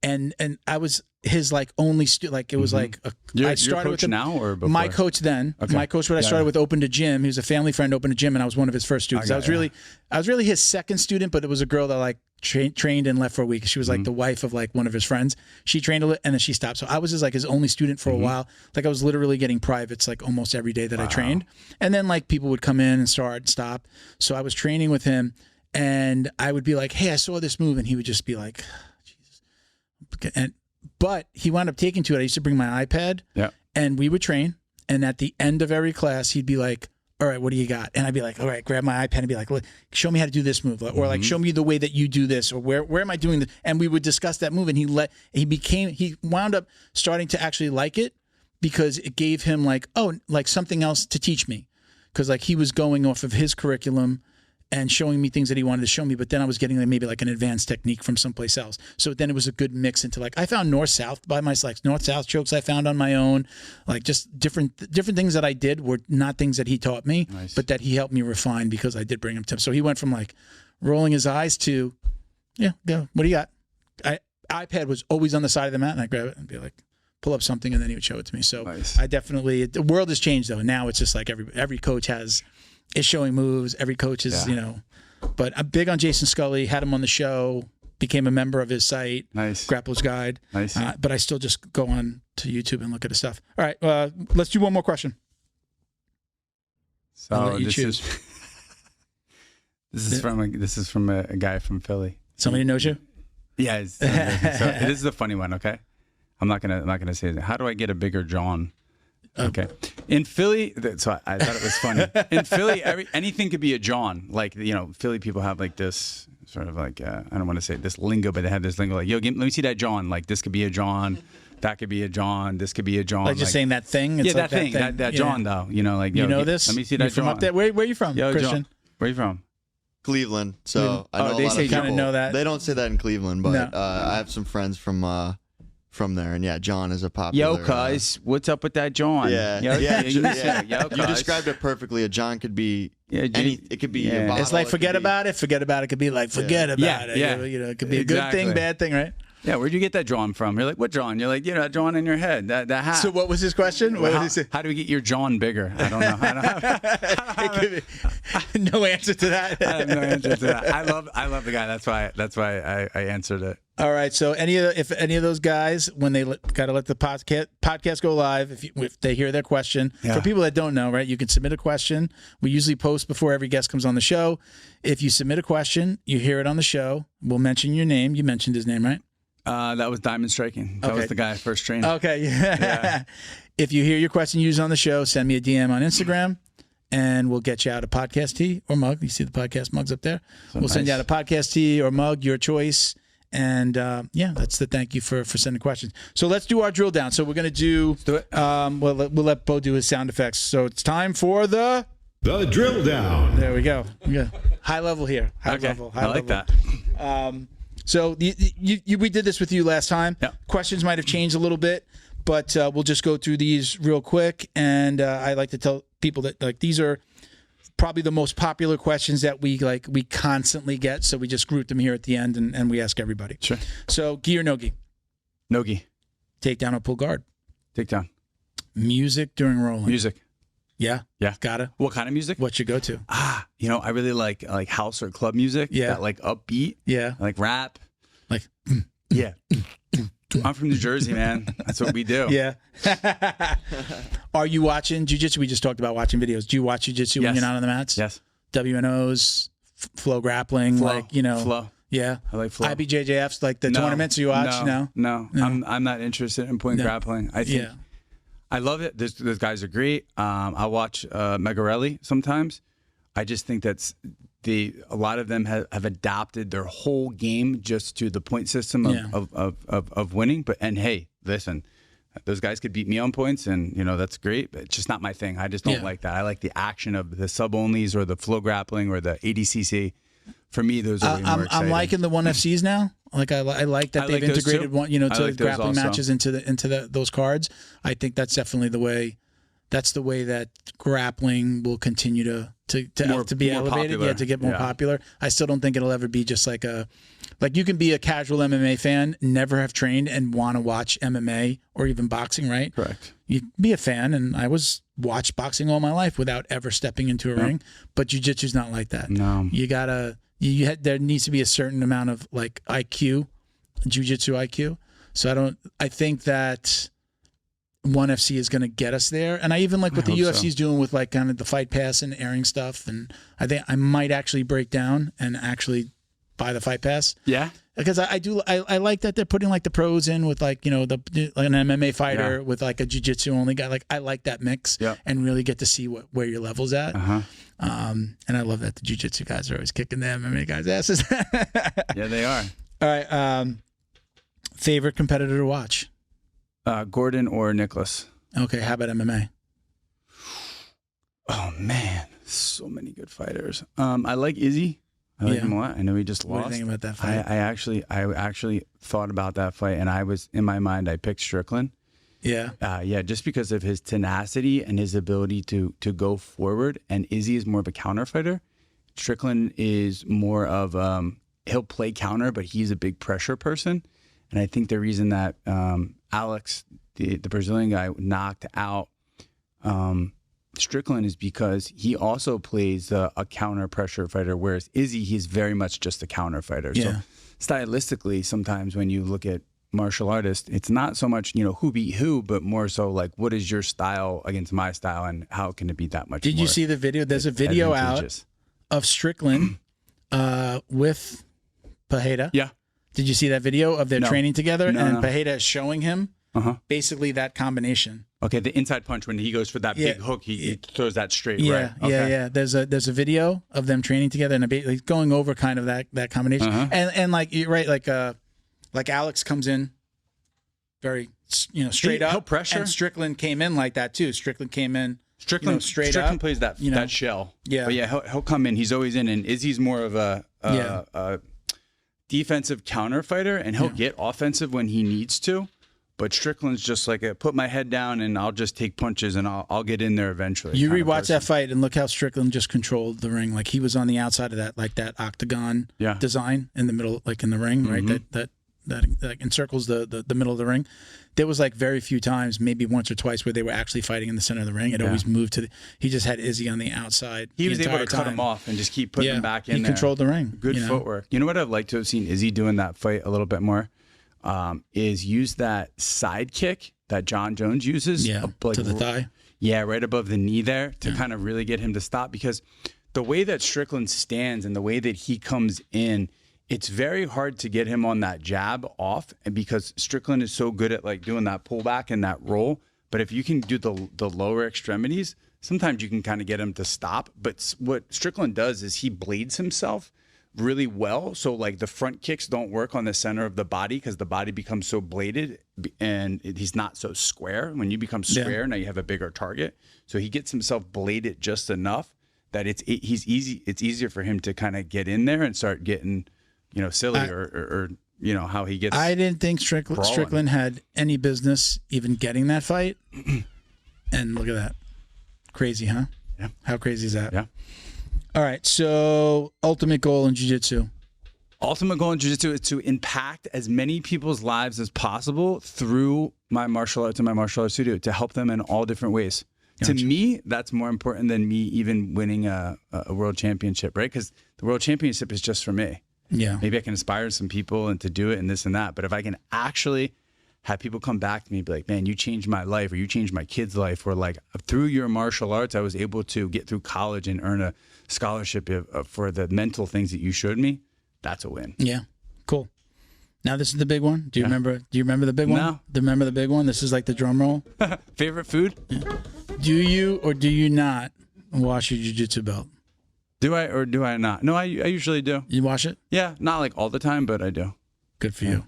and I was his only student. It was I started your coach with him now or before? My coach then. Okay. My coach when I started with opened a gym. He was a family friend, opened a gym, and I was one of his first students. I was really his second student, but it was a girl that trained and left for a week. She was the wife of one of his friends. She trained a little, and then she stopped. So I was his only student for a while. I was literally getting privates almost every day that I trained. And then people would come in and stop. So I was training with him, and I would be hey, I saw this move, and he would just be Jesus. But he wound up taking to it. I used to bring my iPad, and we would train. And at the end of every class, he'd be all right, what do you got? And I'd be all right, grab my iPad and be look, show me how to do this move, or show me the way that you do this, or where am I doing this? And we would discuss that move, and he wound up starting to actually like it, because it gave him something else to teach me, because he was going off of his curriculum, and showing me things that he wanted to show me, but then I was getting like maybe like an advanced technique from someplace else. So then it was a good mix into like, I found north-south by myself, like north-south chokes I found on my own, like just different things that I did were not things that he taught me, but that he helped me refine because I did bring him to him. So he went from like rolling his eyes to, yeah, go, what do you got? iPad was always on the side of the mat, and I grab it and be like, pull up something, and then he would show it to me. So I definitely, the world has changed though. Now it's just like every coach is showing moves. Every coach is, you know, but I'm big on Jason Scully, had him on the show, became a member of his site, Grappler's Guide. But I still just go on to YouTube and look at his stuff. All right, let's do one more question. So this is from a guy from Philly. Somebody knows you? Yeah. So this is a funny one, okay? I'm not gonna say it. How do I get a bigger John? Okay. In Philly, so I thought it was funny. In Philly, anything could be a John. Like, you know, Philly people have like this sort of like, I don't want to say this lingo, but they have this lingo like, yo, let me see that John. Like, this could be a John. That could be a John. This could be a John. Like just saying that thing? It's yeah, like that thing. That John, though. You know, like, yo, you know this? Let me see that You're from John. up there? Where are you from, Yo, Christian? John. Where are you from? Cleveland. So I know they a lot say of kind of people. know that. They don't say that in Cleveland, but No. I have some friends from there, and yeah, John is a popular. Yo, cuz, what's up with that John? Yeah, Yo, yeah. Yo, You described it perfectly. A John could be it could be a bottle. It's like forget about it. Forget about it. Could be like forget about it. Yeah. You know, it could be a good thing, bad thing, right? Yeah, where'd you get that John from? You're like, what John? You're like, you know, that John in your head, that hat. So what was his question? What did he say? How do we get your John bigger? I don't know. It could be, no answer to that. I have no answer to that. I love the guy. That's why I answered it. All right. So if any of those guys, when they gotta let the podcast go live, if they hear their question, for people that don't know, right, you can submit a question. We usually post before every guest comes on the show. If you submit a question, you hear it on the show. We'll mention your name. You mentioned his name, right? That was Diamond Striking. That was the guy I first trained. Okay. Yeah. If you hear your question used on the show, send me a DM on Instagram, and we'll get you out a podcast tee or mug. You see the podcast mugs up there. We'll send you out a podcast tee or mug, your choice. And that's the thank you for sending questions. So let's do our drill down. So we're gonna do. Let's do it. We'll let Bo do his sound effects. So it's time for the drill down. There we go. High level here. High level. I like that. So we did this with you last time. Yeah. Questions might have changed a little bit, but we'll just go through these real quick. And I like to tell people that like these are probably the most popular questions that we constantly get. So we just group them here at the end and we ask everybody. Sure. So gi or no gi? No gi. Takedown or pull guard? Takedown. Music during rolling? Music. Yeah. Yeah. Gotta. What kind of music? What's your go-to? You know, I really like house or club music. Yeah. That like upbeat. Yeah. I like rap. Like. Yeah. I'm from New Jersey, man. That's what we do. Yeah. Are you watching Jiu-Jitsu? We just talked about watching videos. Do you watch Jiu-Jitsu when you're not on the mats? Yes. WNOs, flow grappling, Flow. Yeah. I like flow. IBJJFs, like the tournaments you watch? No. I'm not interested in point grappling. I think I love it. Those guys are great. I watch Megarelli sometimes. I just think that's a lot of them have adopted their whole game just to the point system of winning. And hey, listen, those guys could beat me on points, and you know that's great. But it's just not my thing. I just don't like that. I like the action of the sub onlys or the flow grappling or the ADCC. For me, those are way more exciting. I'm liking the 1FCs now. Like I like that they've integrated one, to grappling matches into those cards. I think that's definitely the way. That's the way that grappling will continue to be elevated, popular. To get more popular. I still don't think it'll ever be just like you can be a casual MMA fan, never have trained, and want to watch MMA or even boxing, right? Correct. You be a fan, and I watched boxing all my life without ever stepping into a ring. But jiu-jitsu's not like that. No, you gotta. There needs to be a certain amount of like IQ, jiu-jitsu IQ. So I think that 1FC is going to get us there. And I even like what the UFC is doing with like kind of the fight pass and airing stuff. And I think I might actually break down and actually buy the fight pass. Yeah. Because I like that they're putting like the pros in with like, an MMA fighter with like a jiu-jitsu only guy. Like I like that mix and really get to see where your level's at. And I love that the jiu-jitsu guys are always kicking the MMA guys' asses. Yeah, they are. All right. Favorite competitor to watch? Gordon or Nicholas. Okay, how about MMA? Oh man, So many good fighters. I like Izzy. I like him a lot. I know he just lost. What do you think about that fight? I actually thought about that fight, and I was in my mind. I picked Strickland. Yeah. Just because of his tenacity and his ability to go forward. And Izzy is more of a counter fighter. Strickland is more of he'll play counter, but he's a big pressure person. And I think the reason that Alex, the Brazilian guy, knocked out Strickland is because he also plays a counter pressure fighter, whereas Izzy, he's very much just a counter fighter. Yeah. So stylistically, sometimes when you look at martial artists, it's not so much, who beat who, but more so like, what is your style against my style and how can it be that much Did more you see the video? There's a video out of Strickland with Pereira. Yeah. Did you see that video of their training together? No, and Pereira is showing him basically that combination. Okay, the inside punch when he goes for that big hook, he throws that straight, right? Yeah. There's a video of them training together and like going over kind of that combination. And like you're right, like Alex comes in very straight up. He'll pressure. And Strickland came in like that too. Strickland came in straight Strickland up. plays that shell. Yeah. But he'll come in. He's always in, and Izzy's more of a defensive counter fighter, and he'll get offensive when he needs to. But Strickland's just like put my head down and I'll just take punches and I'll get in there eventually. You rewatch that fight and look how Strickland just controlled the ring. Like he was on the outside of that octagon design in the middle, like in the ring, right? That encircles the middle of the ring. There was like very few times, maybe once or twice, where they were actually fighting in the center of the ring. It always moved to he just had Izzy on the outside. He was able to cut him off and just keep putting him back in there. He controlled the ring. Good footwork. You know what I'd like to have seen Izzy do in that fight a little bit more? Is use that side kick that John Jones uses. Yeah, to the thigh. Yeah, right above the knee there to kind of really get him to stop, because the way that Strickland stands and the way that he comes in, it's very hard to get him on that jab off, and because Strickland is so good at like doing that pullback and that roll. But if you can do the lower extremities, sometimes you can kind of get him to stop. But what Strickland does is he blades himself really well. So like the front kicks don't work on the center of the body because the body becomes so bladed and he's not so square. When you become square, now you have a bigger target. So he gets himself bladed just enough that it's easier for him to kind of get in there and start getting, silly or how he gets. I didn't think Strickland had any business even getting that fight. And look at that. Crazy, huh? Yeah. How crazy is that? Yeah. All right, so ultimate goal in jiu-jitsu. Ultimate goal in jiu-jitsu is to impact as many people's lives as possible through my martial arts and my martial arts studio, to help them in all different ways. Gotcha. To me, that's more important than me even winning a world championship, right? Because the world championship is just for me. Yeah. Maybe I can inspire some people and to do it and this and that. But if I can actually have people come back to me and be like, man, you changed my life, or you changed my kid's life, or like through your martial arts, I was able to get through college and earn a scholarship for the mental things that you showed me, that's a win. Yeah. Cool. Now this is the big one. Do you remember the big one? No. Remember the big one? This is like the drum roll. Favorite food? Yeah. Do you or do you not wash your jiu-jitsu belt? Do I or do I not? No, I usually do. You wash it? Yeah, not like all the time, but I do. Good for you.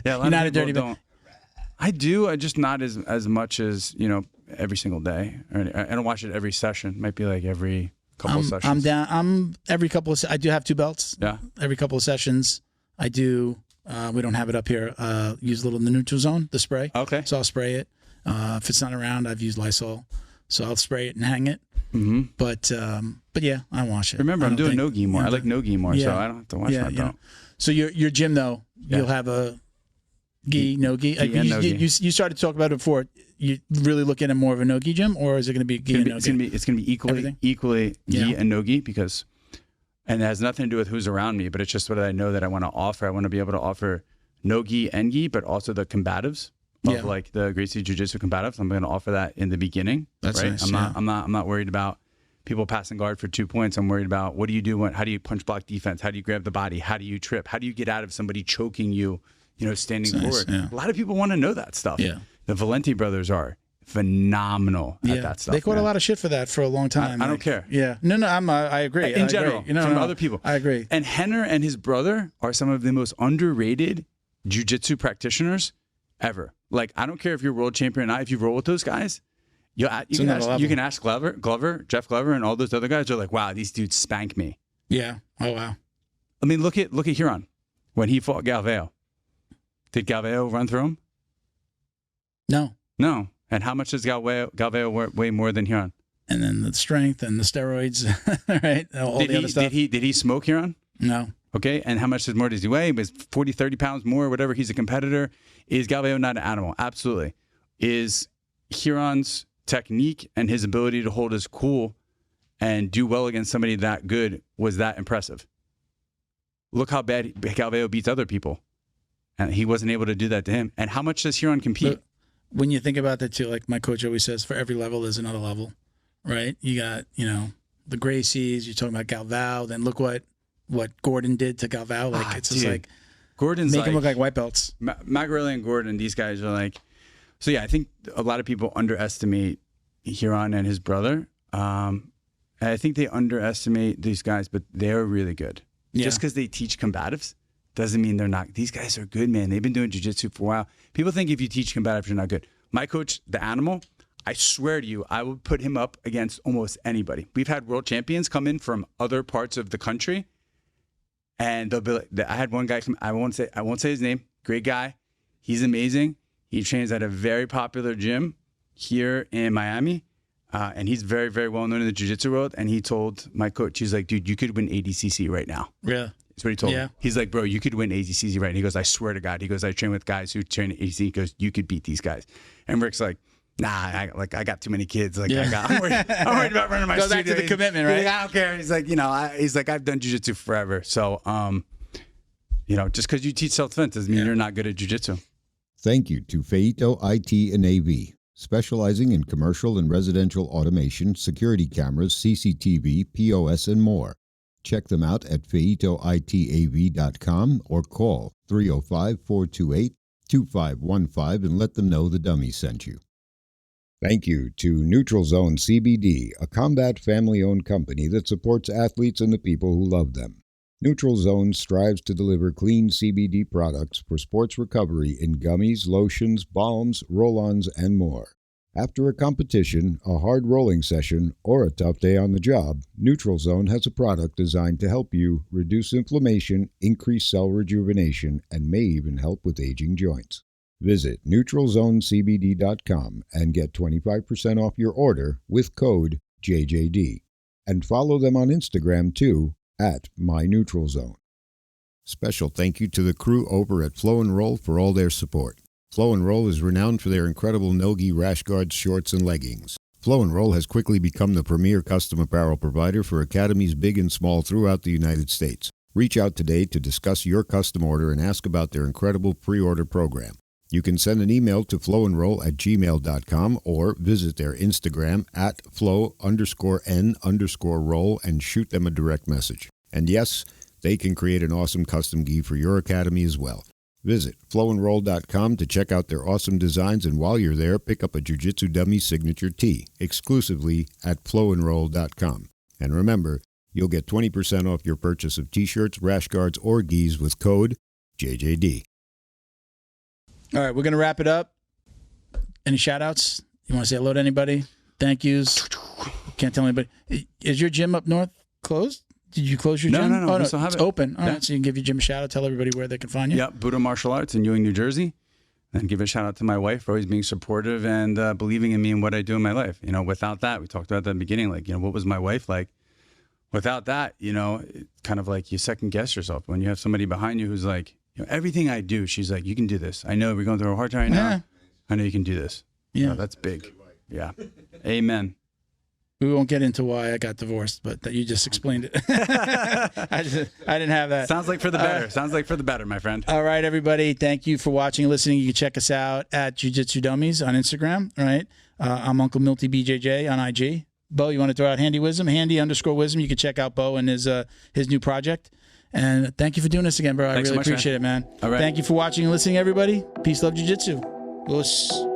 Yeah, You're not a dirty don't. I do. I just not as much as every single day. I don't wash it every session. Might be like every couple of sessions. I'm every couple of. I do have two belts. Yeah. Every couple of sessions, I do. We don't have it up here. Use a little in the neutral zone, the spray. Okay. So I'll spray it. If it's not around, I've used Lysol, so I'll spray it and hang it. Mm-hmm. But yeah, I wash it. Remember, I'm doing no-gi more. I like no-gi more, so I don't have to wash my belt. So your gym though, you'll have a gi, no-gi. You started to talk about it before. You really look at it more of a no-gi gym, or is it going to be gi and no-gi? It's going to be equally gi and no-gi, because, and it has nothing to do with who's around me, but it's just what I know that I want to offer. I want to be able to offer no-gi and gi, but also the combatives of like the Gracie Jiu-Jitsu combatives. I'm going to offer that in the beginning. That's right. Nice, I'm not worried about people passing guard for 2 points. I'm worried about what do you do? How do you punch block defense? How do you grab the body? How do you trip? How do you get out of somebody choking you? Standing forward. Yeah. A lot of people want to know that stuff. Yeah. The Valenti brothers are phenomenal at that stuff. They caught a lot of shit for that for a long time. I don't care. Yeah. No, I agree. In general, from other people. I agree. And Henner and his brother are some of the most underrated jiu-jitsu practitioners ever. Like, I don't care if you're world champion or not. If you roll with those guys, You can ask Glover, Jeff Glover, and all those other guys are like, wow, these dudes spank me. Yeah. Oh wow. I mean, look at Huron when he fought Galvao. Did Galvao run through him? No. And how much does Galvao weigh more than Huron? And then the strength and the steroids, right? All the other stuff. Did he smoke Huron? No. Okay. And how much more does he weigh? He was 40, 30 pounds more, whatever. He's a competitor. Is Galvao not an animal? Absolutely. Is Huron's technique and his ability to hold his cool and do well against somebody that good was that impressive? Look how bad Galvao beats other people. And he wasn't able to do that to him. And how much does Huron compete? But when you think about that too, like my coach always says, for every level there's another level, right? You got, the Gracies, you're talking about Galvao, then look what Gordon did to Galvao. Like it's just like Gordon's make him look like white belts. Magarelli and Gordon, these guys are like, so yeah, I think a lot of people underestimate Huron and his brother. And I think they underestimate these guys, but they're really good. Yeah. Just because they teach combatives doesn't mean they're not. These guys are good, man. They've been doing jiu-jitsu for a while. People think if you teach combatives, you're not good. My coach, the Animal, I swear to you, I would put him up against almost anybody. We've had world champions come in from other parts of the country, and they'll be like, I had one guy come, I won't say his name, great guy. He's amazing. He trains at a very popular gym here in Miami, and he's very, very well known in the jiu-jitsu world. And he told my coach, he's like, dude, you could win ADCC right now. Yeah. That's what he told me. He's like, bro, you could win ADCC right now. He goes, I swear to God. He goes, I train with guys who train at ADCC. He goes, you could beat these guys. And Rick's like, nah, I got too many kids. Like, I'm worried about running my Go studio. back to the commitment, right? Like, I don't care. He's like, I've done jiu-jitsu forever. So, just because you teach self-defense doesn't mean you're not good at jiu-jitsu. Thank you to Feito IT and AV, specializing in commercial and residential automation, security cameras, CCTV, POS, and more. Check them out at feitoitav.com or call 305-428-2515 and let them know the dummy sent you. Thank you to Neutral Zone CBD, a combat family-owned company that supports athletes and the people who love them. Neutral Zone strives to deliver clean CBD products for sports recovery in gummies, lotions, balms, roll-ons, and more. After a competition, a hard rolling session, or a tough day on the job, Neutral Zone has a product designed to help you reduce inflammation, increase cell rejuvenation, and may even help with aging joints. Visit NeutralZoneCBD.com and get 25% off your order with code JJD. And follow them on Instagram too, at MyNeutralZone. Special thank you to the crew over at Flow and Roll for all their support. Flow and Roll is renowned for their incredible no-gi rash guards, shorts, and leggings. Flow and Roll has quickly become the premier custom apparel provider for academies big and small throughout the United States. Reach out today to discuss your custom order and ask about their incredible pre-order program. You can send an email to flowandroll@gmail.com or visit their Instagram at flow_n_roll and shoot them a direct message. And yes, they can create an awesome custom gi for your academy as well. Visit flowandroll.com to check out their awesome designs, and while you're there, pick up a Jiu-Jitsu Dummy signature tee exclusively at flowandroll.com. And remember, you'll get 20% off your purchase of t-shirts, rash guards, or gis with code JJD. All right, we're going to wrap it up. Any shout-outs? You want to say hello to anybody? Thank yous? Can't tell anybody. Is your gym up north closed? Did you close your gym? No. Oh, no, still have it's open. All right, so you can give your gym a shout-out. Tell everybody where they can find you. Yeah, Budo Martial Arts in Ewing, New Jersey. And give a shout-out to my wife for always being supportive and believing in me and what I do in my life. Without that, we talked about that in the beginning, what was my wife like? Without that, it's kind of like you second-guess yourself. When you have somebody behind you who's like, everything I do, she's like, you can do this. I know we're going through a hard time right now. I know you can do this. Yeah. That's big. Yeah. Amen. We won't get into why I got divorced, but that you just explained it. I didn't have that. Sounds like for the better. Sounds like for the better, my friend. All right, everybody. Thank you for watching and listening. You can check us out at Jiu-Jitsu Dummies on Instagram. All right. I'm Uncle Milty BJJ on IG. Bo, you want to throw out Handy Wisdom? Handy_Wisdom. You can check out Bo and his new project. And thank you for doing this again, bro. I really appreciate it, man. All right. Thank you for watching and listening, everybody. Peace, love, Jiu-Jitsu. Los.